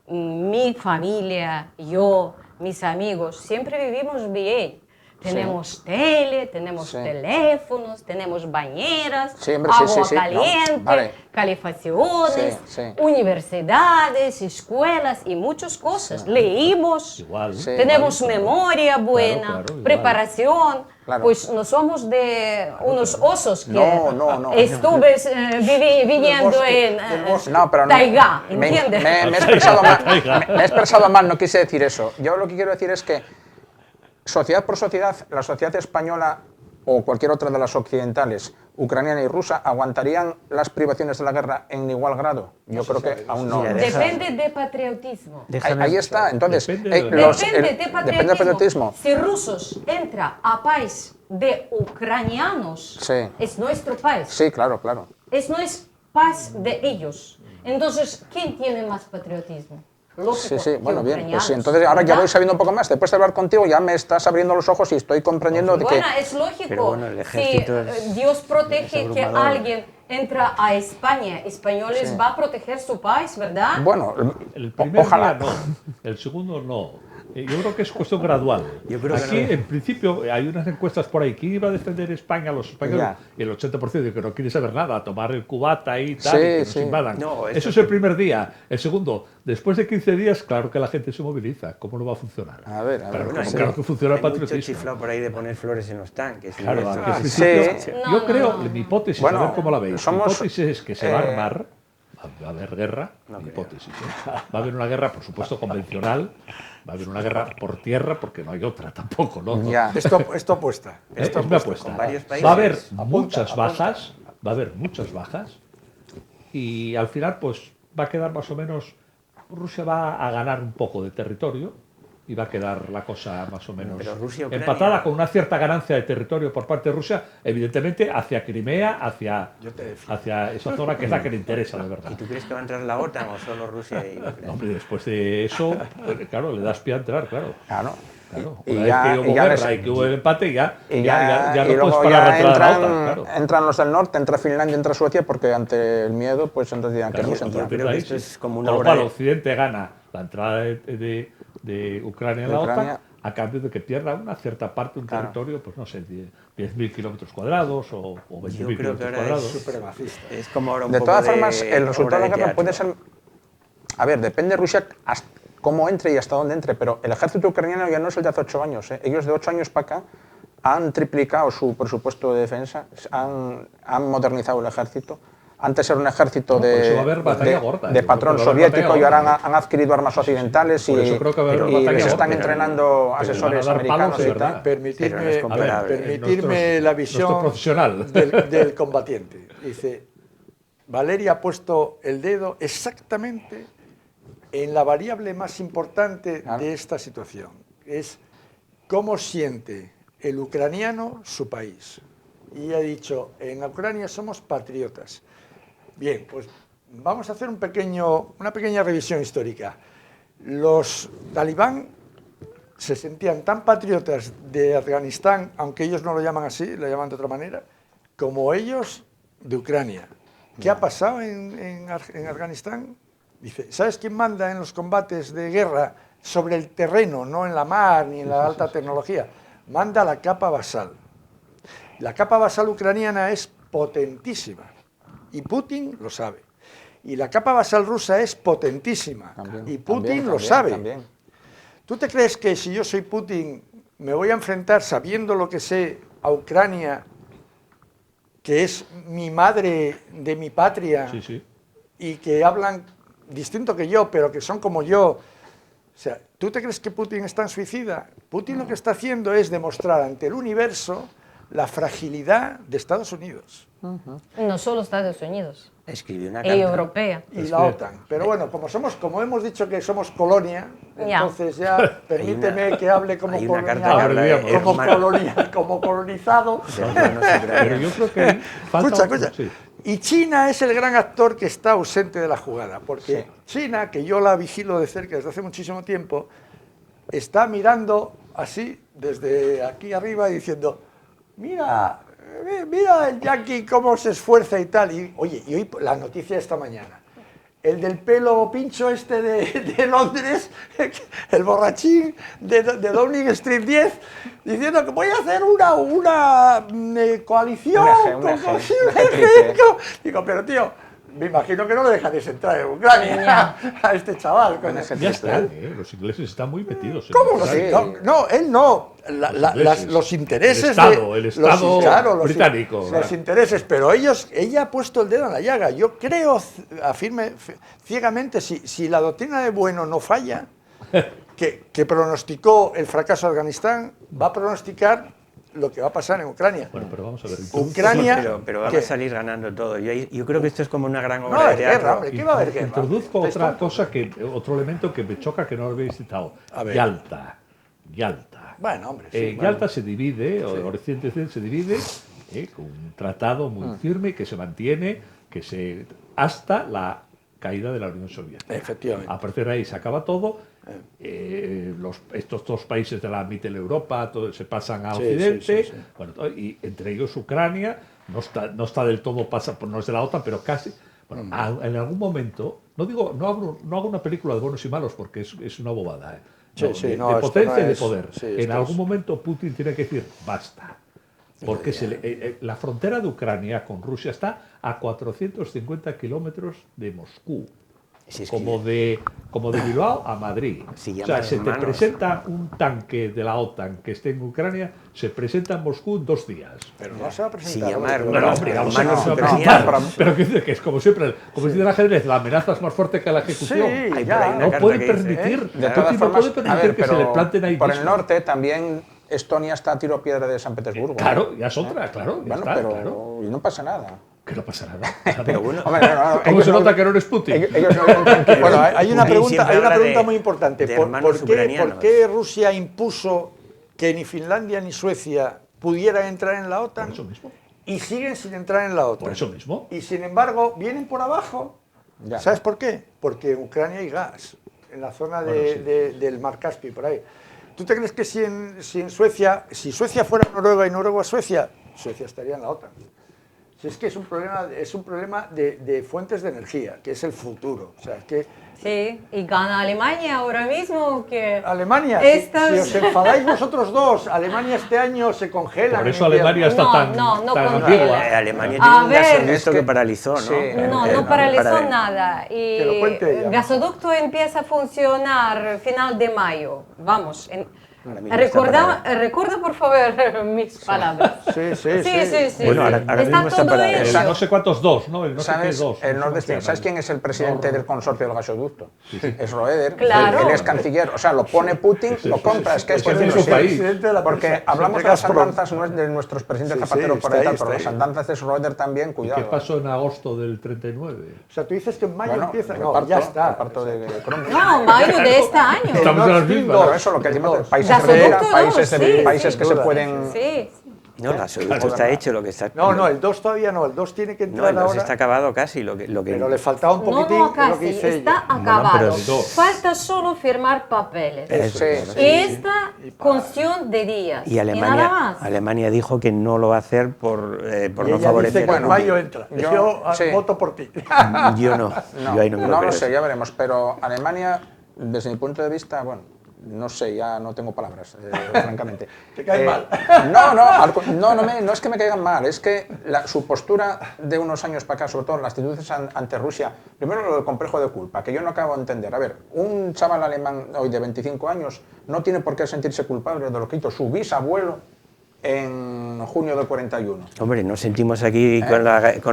mi familia, yo, mis amigos, siempre vivimos bien. Tenemos tele, tenemos Sí. teléfonos, tenemos bañeras, Sí, hombre, sí, agua sí, sí, no, caliente, vale. calefacciones, Sí, sí. universidades, escuelas y muchas cosas. Leímos, Igual. Sí. tenemos Igual, claro. memoria buena, Claro, igual. preparación. Claro. Pues no somos de unos osos que No. estuve viviendo en No, pero no. taiga, Me ¿entiendes? he expresado mal, me he expresado mal, no quise decir eso. Yo lo que quiero decir es que, sociedad por sociedad, la sociedad española o cualquier otra de las occidentales, ucraniana y rusa, ¿aguantarían las privaciones de la guerra en igual grado? Yo creo que aún no. Mira, Depende de patriotismo. Ahí está, entonces, Depende de- Depende de depende del patriotismo. Si rusos entra a país de ucranianos, Sí. es nuestro país. Sí, claro. No es país de ellos. Entonces, ¿quién tiene más patriotismo? Lógico, Sí, bueno, que bien, pues sí, ucranianos, entonces ahora ya ¿verdad? voy sabiendo un poco más. Después de hablar contigo ya me estás abriendo los ojos y estoy comprendiendo de que... Bueno, es lógico. Pero bueno, el Si ejército es Dios protege es que abrumador. alguien entra a España, españoles va a proteger su país, ¿verdad? Bueno, El primer ojalá. día no, el segundo no. Yo creo que es cuestión gradual. Yo creo que Aquí, no. en principio, hay unas encuestas por ahí. ¿Quién iba a defender España? Los españoles. Ya. Y el 80% dice que no quiere saber nada, tomar el cubata y tal, Sí, y que nos sí. invadan. No, Eso eso es el primer día. El segundo, después de 15 días, claro que la gente se moviliza. ¿Cómo no va a funcionar? A ver, Pero bueno, como sí. claro que funciona el Hay mucho patriotismo. chiflado por ahí de poner flores en los tanques. y Claro, esto. aunque en sí. principio, No, yo no, creo, no. mi hipótesis, Bueno, a ver cómo la veis, somos, mi hipótesis es que se va a eh, armar, va a haber guerra, mi hipótesis, ¿eh? Va a haber una guerra, por supuesto, convencional, va a haber una guerra por tierra, porque no hay otra tampoco, ¿no? Ya. Esto apuesta. Es mi apuesta. con varios Va a haber países. muchas bajas, va a haber muchas bajas, y al final, pues, va a quedar más o menos, Rusia va a ganar un poco de territorio, y va a quedar la cosa más o menos Pero Rusia, Ucrania- empatada, con una cierta ganancia de territorio por parte de Rusia, evidentemente hacia Crimea, hacia esa zona que es la que le interesa de verdad. ¿Y tú crees que va a entrar la OTAN o solo Rusia y No, Ucrania? hombre, después de eso, pues, claro, le das pie a entrar, claro. Claro. Claro, Y una ya- vez que hubo y ya guerra les- y que hubo el empate, ya Y no y puedes luego parar la ya entrada de la OTAN, claro. entran los del norte, entra Finlandia, entra Suecia, porque ante el miedo, pues entonces dirán que Claro, Rusia a entra. partir creo de que ahí, esto sí. es como una Con lo obra cual, de- Occidente gana la entrada de Ucrania en la Ucrania. OTAN a cambio de que pierda una cierta parte, un Claro. territorio, pues no sé, 10.000 kilómetros cuadrados o Yo 20.000 creo que kilómetros ahora cuadrados. es, Supremacista. es como ahora un De poco todas formas, el resultado de la obra guerra puede teatro. ser... A ver, depende de Rusia cómo entre y hasta dónde entre, pero el ejército ucraniano ya no es el de hace 8 años. ¿eh? Ellos de 8 años para acá han triplicado su presupuesto de defensa, han modernizado el ejército. Antes era un ejército No, por eso va a haber batalla de gorda. de Yo patrón creo que va a haber soviético batalla y ahora gorda. han adquirido armas occidentales y, Por eso creo que va a haber y batalla les gorda, están pero- entrenando pero asesores van a dar palos americanos de y verdad. tal. Pero no es Permitirme, comparable. permitirme la visión nuestro profesional. del combatiente. Dice, Valeria ha puesto el dedo exactamente en la variable más importante Claro. de esta situación. Es cómo siente el ucraniano su país. Y ha dicho, en Ucrania somos patriotas. Bien, pues vamos a hacer una pequeña revisión histórica. Los talibán se sentían tan patriotas de Afganistán, aunque ellos no lo llaman así, lo llaman de otra manera, como ellos de Ucrania. ¿Qué ha pasado en Afganistán? Dice, ¿sabes quién manda en los combates de guerra sobre el terreno, no en la mar ni en la alta tecnología? Manda la capa basal. La capa basal ucraniana es potentísima y Putin lo sabe. Y la capa basal rusa es potentísima También, y Putin también, lo también, sabe. también. ¿Tú te crees que si yo soy Putin me voy a enfrentar, sabiendo lo que sé, a Ucrania, que es mi madre de mi patria, Sí, sí. y que hablan distinto que yo, pero que son como yo? O sea, ¿tú te crees que Putin es tan suicida? Putin lo que está haciendo es demostrar ante el universo la fragilidad de Estados Unidos No solo Estados Unidos, Escribió una y carta. europea. y Es la que- OTAN. Pero bueno, como hemos dicho que somos colonia, Ya. entonces ya permíteme que hable como hay una colonia- carta que habla de Como como colonizado. de hermanos Pero ucranianos. yo creo que falta... Escucha. Sí. Y China es el gran actor que está ausente de la jugada, porque Sí. China, que yo la vigilo de cerca desde hace muchísimo tiempo, está mirando así, desde aquí arriba, y diciendo, mira el yanqui cómo se esfuerza y tal. Y, oye, y hoy la noticia de esta mañana, el del pelo pincho este de Londres, el borrachín de Downing Street 10, diciendo que voy a hacer una coalición Un eje, con... triple. Digo, pero tío, me imagino que no le dejaréis entrar en Ucrania a este chaval. Un eje Ya triple. están, los ingleses están muy metidos. ¿Cómo los Sí. No, él no. ingleses. Los intereses El Estado claro, británico. Los Claro. intereses, pero ella ha puesto el dedo en la llaga. Yo creo, afirme ciegamente, si la doctrina de Bueno no falla, que pronosticó el fracaso de Afganistán, va a pronosticar lo que va a pasar en Ucrania. Bueno, pero vamos a ver. Ucrania... Pero vamos a salir ganando todo. Yo creo que esto es como una gran No obra va a de haber guerra, teatro. hombre, ¿qué va a haber guerra? Introduzco ¿Estáis otra tontos? cosa, otro elemento que me choca que no lo habéis citado. A ver. Yalta. Bueno, hombre, sí. Yalta se divide, o Oriente se divide, con un tratado muy firme que se mantiene hasta la caída de la Unión Soviética. Efectivamente. A partir de ahí se acaba todo. Estos dos países de la Mitteleuropa se pasan a Sí, Occidente, sí. Bueno, y entre ellos Ucrania, no está del todo, no es de la OTAN, pero casi. Bueno, en algún momento, no hago una película de buenos y malos porque es una bobada, Sí, de esto potencia no y de es- poder. sí, En esto algún es- momento Putin tiene que decir basta. Porque la frontera de Ucrania con Rusia está a 450 kilómetros de Moscú. Si es que- Como de Bilbao a Madrid. Si O sea, llaman se te hermanos. presenta un tanque de la OTAN que esté en Ucrania, se presenta en Moscú en 2 días. Pero no se va a presentar. Si llamar hombre, Bueno, hermanos, hombre, vamos hermanos a ucranianos. presentar, pero que es como siempre, como dice el ajedrez, la amenaza es más fuerte que la ejecución. Sí, Hay ya. por ahí una No carta puede que dice, permitir, De Putin todas no formas, puede a permitir ver, que se le pero planten ahí por el mismo. norte también Estonia está a tiro piedra de San Petersburgo. Claro, ya es otra, claro, ya Bueno, está, pero claro. y no pasa nada. Que no pasa nada. Pero bueno, Hombre, no, ¿Cómo ellos se no- nota que no eres Putin? ellos no viven tranquilos. Bueno, hay una Putin pregunta, siempre hay una habla pregunta de- muy importante. de ¿Por hermanos ucranianos. por qué Rusia impuso que ni Finlandia ni Suecia pudieran entrar en la OTAN Por eso mismo. y siguen sin entrar en la OTAN? Por eso mismo. Y sin embargo, vienen por abajo. Ya. ¿Sabes por qué? Porque en Ucrania hay gas, en la zona del Mar Caspio, por ahí. ¿Tú te crees que si Suecia fuera Noruega y Noruega Suecia, Suecia estaría en la OTAN? Si es que es un problema de fuentes de energía, que es el futuro. O sea, es que Sí, y gana Alemania ahora mismo que... Alemania, Estas- si os enfadáis vosotros dos, Alemania este año se congela. Por en eso invierno. Alemania está No, tan con- ambigua. Alemania A tiene un ver, gasoducto es que- que paralizó, ¿no? sí. No paralizó Para- nada. Y Que lo cuente ella. el gasoducto empieza a funcionar final de mayo. Vamos. Ahora mismo está Recuerda por favor mis palabras. Sí. Sí. Bueno, ahora mismo está todo parado. hecho. El no sé cuántos dos, ¿no? El no sé qué ¿Sabes, dos. el no sé Nord cómo se Stream, llama. ¿sabes quién es el presidente del consorcio del gasoducto? Es Roeder. Claro. Él es canciller. O sea, lo pone Putin, lo compra. Es que es Ese es decir, su país. Presidente de la Porque presidencia hablamos de de las Gazprom. andanzas no es de nuestros presidentes Sí, Zapatero sí, por está ahí, ahí, pero está las ahí. andanzas es Roeder también, cuidado. ¿Qué pasó en agosto del 39? O sea, tú dices que en mayo Bueno, empieza. No, reparto, ya está. reparto de cromos. No, mayo de este año. Estamos en las Nord Stream mismas. 2. Pero eso, lo que decimos, Dos. países Gasoducto rivera, no, países sí, que sin se duda. pueden... Sí. No, el gasoducto está hecho, lo que está... No, el 2 todavía no. El 2 tiene que No, entrar el 2 ahora. está acabado casi, lo que... Pero le faltaba un No, poquitín. no, es lo que casi. dice Está ella. acabado. pero el dos. Falta solo firmar papeles. Eso, Sí, claro. sí. Y esta cuestión de días. Y nada Alemania, más. Alemania dijo que no lo va a hacer por Y no ella dice favorecer que a en Putin. mayo entra. Yo sí. voto por ti. Yo no, No, yo ahí no me lo no creo. lo sé, ya veremos. Pero Alemania, desde mi punto de vista, bueno, no sé, ya no tengo palabras, francamente. Te cae mal. No es que me caigan mal, es que su postura de unos años para acá, sobre todo las actitudes ante Rusia, primero lo del complejo de culpa, que yo no acabo de entender. A ver, un chaval alemán hoy de 25 años no tiene por qué sentirse culpable de lo que hizo su bisabuelo en junio del 41. Hombre, nos sentimos aquí con La cosa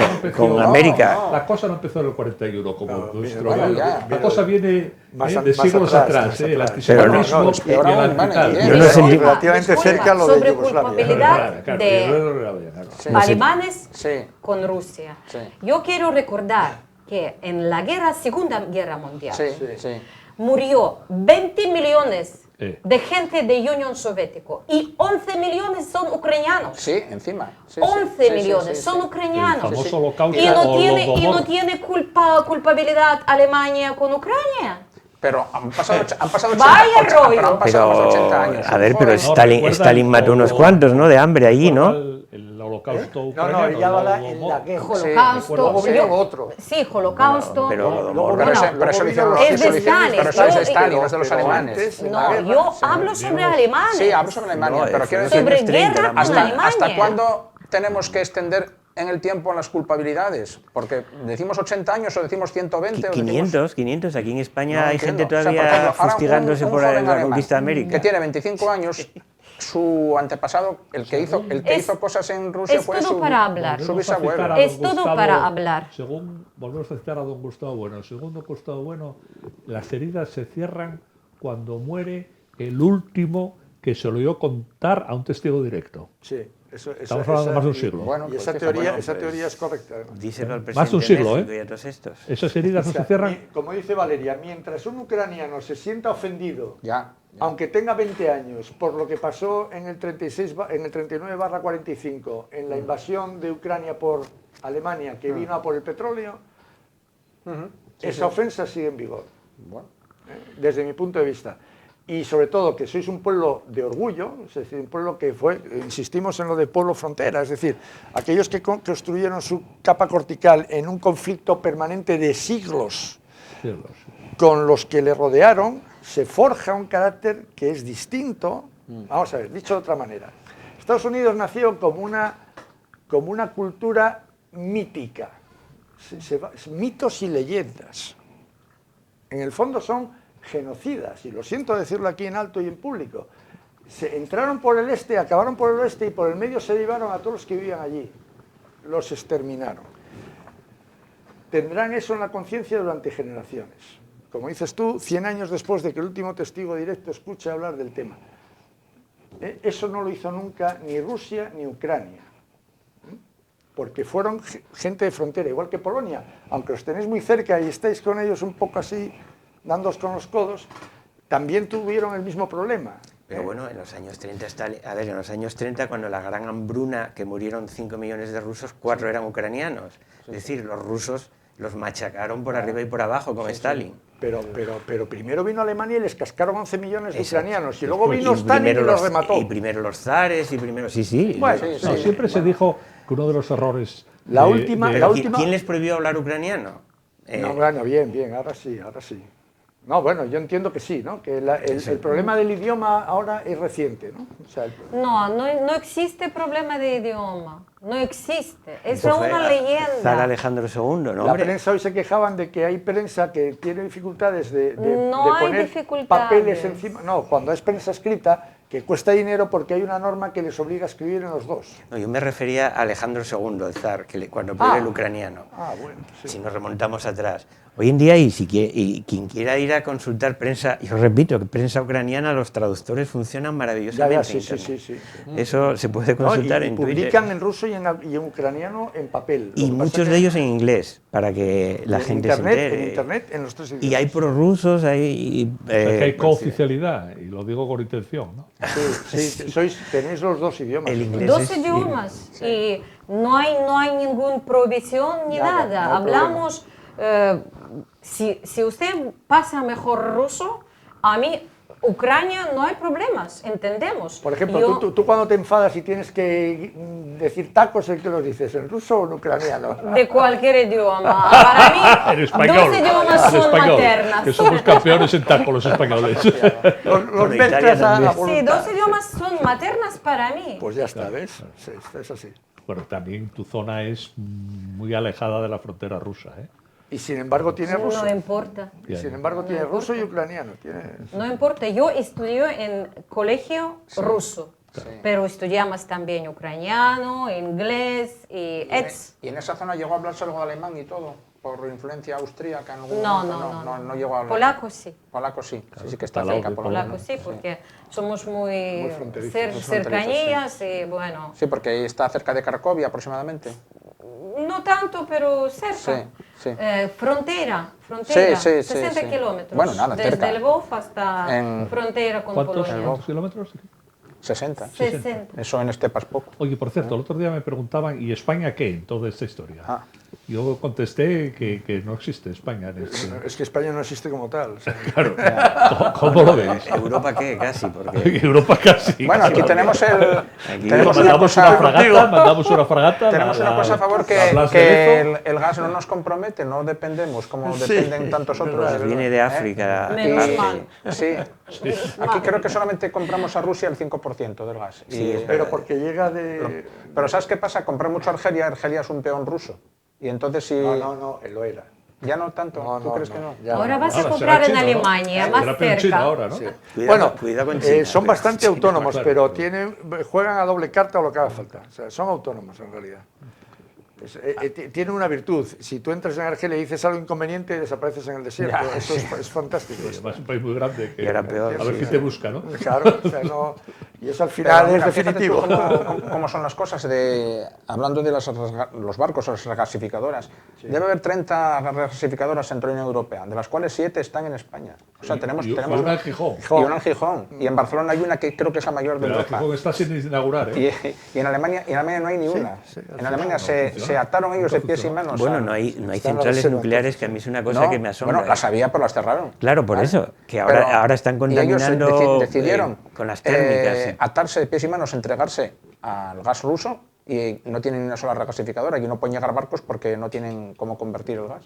no empezó- con América. no. La cosa no empezó en el 41, como nuestro... bueno, ya. la cosa viene Más de siglos atrás, el atrás. antisemitismo Pero no, y el pero antital. bien. Yo no sentí- Relativamente cerca lo de sobre Yugoslavia. culpabilidad Claro, de sí. alemanes Sí. con Rusia. Sí. Yo quiero recordar que en la Segunda Guerra Mundial Sí. murió 20 millones de gente de Unión Soviética y 11 millones son ucranianos. Sí, encima. Sí, 11 sí, millones sí, son sí. ucranianos. El famoso holocausto Y no o tiene, Holodomor. culpabilidad Alemania con Ucrania. Pero han pasado 80 Vaya rollo. pero han pasado los 80 años. A ver, pero Joder. No, Stalin, recuerda Stalin mató el- unos cuantos, ¿no? De hambre allí, ¿no? El holocausto No, ucraniano. ella va el en la Holodomor. guerra. Holocausto. Luego vino yo- lo otro. Sí, holocausto. Pero Luego Pero vino- ese- pero eso luego lo hicieron vino los Es de eso lo hicieron- Stalin. pero eso es de Yo- Stalin, no es de los pero alemanes. antes, en la No, guerra, yo sí, hablo sobre alemanes. Sí, hablo sobre Alemania, No, pero fue quiero en los decir, Sobre años 30, guerra la con muerte. Alemania. ¿hasta cuándo tenemos que extender en el tiempo las culpabilidades? Porque decimos 80 años o decimos 120 o decimos... 500, aquí en España No hay entiendo. gente O sea, por todavía ejemplo, ahora fustigándose un por joven la alemán conquista de América. que tiene 25 años, su antepasado, el que hizo cosas en Rusia es fue todo su, para hablar. su Volvemos a citar bisabuelo. a don Es todo para hablar. Volvemos a citar a don Gustavo Bueno. Según don Gustavo Bueno, las heridas se cierran cuando muere el último que se lo oyó contar a un testigo directo. Sí, Estamos hablando de más de un siglo. Bueno, Y pues esa fija, teoría, bueno, esa teoría es correcta. Además. Díselo al Más de presidente un siglo, México y a todos estos. Esas heridas no O sea, se cierran. como dice Valeria, mientras un ucraniano se sienta ofendido, Ya. aunque tenga 20 años, por lo que pasó en el 39/45, en la invasión de Ucrania por Alemania, que vino a por el petróleo, esa ofensa sigue en vigor, Bueno. desde mi punto de vista. Y sobre todo que sois un pueblo de orgullo, es decir, un pueblo que fue, insistimos en lo de pueblo frontera, es decir, aquellos que construyeron su capa cortical en un conflicto permanente de siglos con los que le rodearon, se forja un carácter que es distinto. Vamos a ver, dicho de otra manera, Estados Unidos nació como una cultura mítica, mitos y leyendas. En el fondo son genocidas, y lo siento decirlo aquí en alto y en público. Se entraron por el este, acabaron por el oeste y por el medio se llevaron a todos los que vivían allí. Los exterminaron. Tendrán eso en la conciencia durante generaciones. Como dices tú, 100 años después de que el último testigo directo escuche hablar del tema. Eso no lo hizo nunca ni Rusia ni Ucrania. Porque fueron gente de frontera, igual que Polonia. Aunque los tenéis muy cerca y estáis con ellos un poco así, dándoos con los codos, también tuvieron el mismo problema. Pero bueno, en los años 30, en los años 30, cuando la gran hambruna, que murieron 5 millones de rusos, 4 eran ucranianos. Es decir, los rusos los machacaron por arriba y por abajo con Stalin. Pero primero vino Alemania y les cascaron 11 millones de Exacto. ucranianos, y luego vino Stalin y los remató. Y primero los zares, y primero... Sí. Bueno, Sí, No, sí. siempre se dijo que uno de los errores. La última- de- la Pero última- ¿quién les prohibió hablar ucraniano? No, bueno, bien, ahora sí. No, bueno, yo entiendo que sí, ¿no? Que el problema del idioma ahora es reciente, ¿no? O sea, No existe problema de idioma. No existe. Es Eso fue una Zar leyenda. Alejandro II, ¿no, la hombre? prensa hoy se quejaban de que hay prensa que tiene dificultades de No hay poner dificultades. papeles encima. No, cuando es prensa escrita, que cuesta dinero porque hay una norma que les obliga a escribir en los dos. No, yo me refería a Alejandro II, el zar, cuando prohibió el ucraniano. Bueno, sí. Si nos remontamos atrás. Hoy en día, y quien quiera ir a consultar prensa, yo repito, que prensa ucraniana, los traductores funcionan maravillosamente. Sí. en Internet. Eso se puede ¿No? consultar y en Twitter. publican en ruso y en ucraniano en papel. Lo Y que pasa muchos que de ellos en inglés, para que la en gente internet, se entere. En internet, en los tres idiomas. Y hay prorrusos, hay... O sea, que hay cooficialidad, y lo digo con intención, ¿no? Sí, tenéis los dos idiomas. El inglés. Dos es- idiomas. Y no hay ninguna prohibición ni Nada, nada. no hay Hablamos, si usted pasa mejor ruso, a mí, Ucrania, no hay problemas, entendemos. Por ejemplo, Yo- tú cuando te enfadas y tienes que decir tacos, ¿en qué los dices? ¿En ruso o en ucraniano? De cualquier idioma. Para mí, En español. dos idiomas En son español, maternas. que somos campeones en taco los españoles. Los Bueno, mezclas Italia a también. Sí, voluntad. dos idiomas son maternas para mí. Pues ya está, ¿ves? Sí, es así. Bueno, también tu zona es muy alejada de la frontera rusa, ¿eh? Y sin embargo tiene ruso. No importa. Y sin embargo No tiene importa. ruso y ucraniano. No importa, yo estudié en colegio ruso, pero estudiamos también ucraniano, inglés y Y en esa zona llegó a hablarse algo de alemán y todo, por influencia austríaca en algún No, momento. No llegó a hablar. Polaco sí. Polaco sí, sí que está Polaco, cerca. Polonia, Polaco ¿no? sí, porque somos muy, fronterizos, cercanías y bueno, Sí, porque ahí está cerca de Cracovia aproximadamente. no tanto, pero cerca. Sí. Frontera, Sí, 60 sí. kilómetros. Bueno, nada, desde cerca. Lvov hasta En- frontera con ¿Cuántos Polonia. kilómetros? 60. 60. Eso en estepas poco. Oye, por cierto, el otro día me preguntaban, ¿y España qué en toda esta historia? Ah, Yo contesté que no existe España en este. Es que España no existe como tal. O sea, Claro, ¿cómo lo veis? ¿Europa qué? Casi, porque Europa casi. Bueno, aquí tenemos tenemos una mandamos cosa, mandamos una fragata. tenemos una cosa a favor que Blas de Lezo. el gas no nos compromete, no dependemos como Sí, dependen tantos otros. pues viene de África. Menos y- mal. Sí, aquí creo que solamente compramos a Rusia el 5% del gas. pero porque llega de... Pero ¿sabes qué pasa? Comprar mucho a Argelia, Argelia es un peón ruso. Y entonces si... No, lo era. Ya no tanto, ¿tú crees que no? ya Ahora no. vas a Ahora comprar será en China, ¿no? Alemania, más Será peor China cerca. ahora, ¿no? Sí. Cuidado- Bueno, cuidado con China, son pero- bastante autónomos, claro, pero claro. juegan a doble carta o lo que haga falta. O sea, son autónomos en realidad. Tienen una virtud. Si tú entras en Argelia y dices algo inconveniente, desapareces en el desierto. Ya, Eso es fantástico. Y además es un país muy grande que Y ahora peor, a ver sí, quién te busca, ¿no? Claro, o sea, no, y eso al Pero final mira, es fíjate tú definitivo. cómo son las cosas, hablando de los barcos, las regasificadoras. Debe haber 30 regasificadoras en toda la Unión Europea, de las cuales 7 están en España. O sea, tenemos y una en Gijón. y una en Gijón. Y en Barcelona hay una que creo que es la mayor de Pero Europa. Gijón está sin inaugurar, ¿eh? Y en Alemania no hay ni una. sí, En Alemania se funciona. ataron ellos de pies y manos. Bueno, a- no hay Están las centrales reservas, nucleares, que a mí es una cosa No, que me asombra. Bueno, las había, pero las cerraron. Claro, por ¿Vale? eso, que ahora, Pero- ahora están y ellos contaminando decidieron con las térmicas. Sí. atarse de pies y manos, entregarse al gas ruso y no tienen ni una sola regasificadora. Aquí no pueden llegar barcos porque no tienen cómo convertir el gas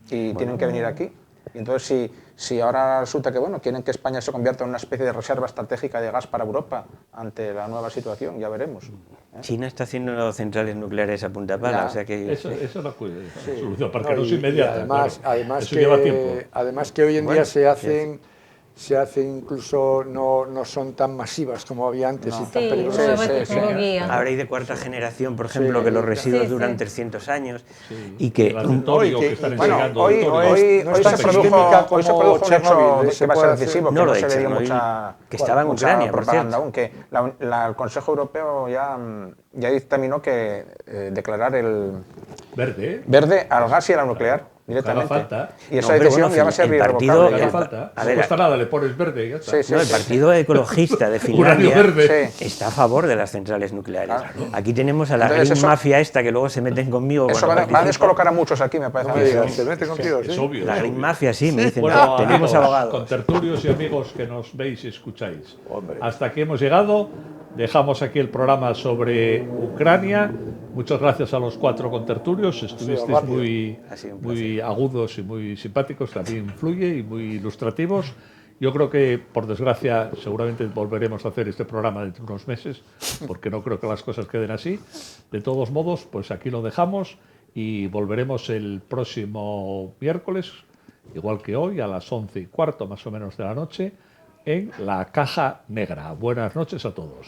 y tienen que venir aquí. Y entonces, si ahora resulta que bueno, quieren que España se convierta en una especie de reserva estratégica de gas para Europa ante la nueva situación, ya veremos. China está haciendo centrales nucleares a punta pala, Ya. o sea que... Eso es la solución, porque no es y inmediata. además, claro. además, Eso lleva tiempo. además que hoy en Bueno, día se hacen incluso, no son tan masivas como había antes y tan Sí, peligrosas. nueva Sí, sí, tecnología. Ahora hay de cuarta generación, por ejemplo, que los residuos Sí, sí. duran 300 años Sí. y que... El torio no, y que están Bueno, enseñando. hoy, el torio. hoy, no hoy es tan se produjo sistémica hoy se como produjo un Chernobyl, hecho se que va a puede ser hacer. decisivo, No, que lo no de se le dio Chernobyl, mucha, que estaba en mucha Ucrania, por propaganda cierto. aún, que el Consejo Europeo ya dictaminó que declarar el Verde, ¿eh? verde al gas y a la nuclear directamente. Haga falta. Y esa No, pero decisión bueno, ya va a ser el partido- irrevocable. No haga el- falta. a No ver, cuesta nada, le pones verde y ya está. Sí, sí, No, el sí. Partido Ecologista de Uranio Finlandia verde. Sí. está a favor de las centrales nucleares. Claro. Aquí tenemos a la Entonces green eso- mafia esta que luego se meten conmigo. Eso cuando va a participo. descolocar a muchos aquí, me parece. No a me mí. digas, se mete contigo, Es ¿sí? obvio. La es green obvio. mafia, sí, me dicen. Bueno, tenemos amigos, abogados. contertulios y amigos que nos veis y escucháis. Hombre. Hasta aquí hemos llegado. Dejamos aquí el programa sobre Ucrania. Muchas gracias a los 4 contertulios. Estuvisteis rápido. muy, Ha sido un muy agudos y muy simpáticos. También fluye y muy ilustrativos. Yo creo que, por desgracia, seguramente volveremos a hacer este programa dentro de unos meses, porque no creo que las cosas queden así. De todos modos, pues aquí lo dejamos y volveremos el próximo miércoles, igual que hoy, a las 11:15 más o menos de la noche, en La Caja Negra. Buenas noches a todos.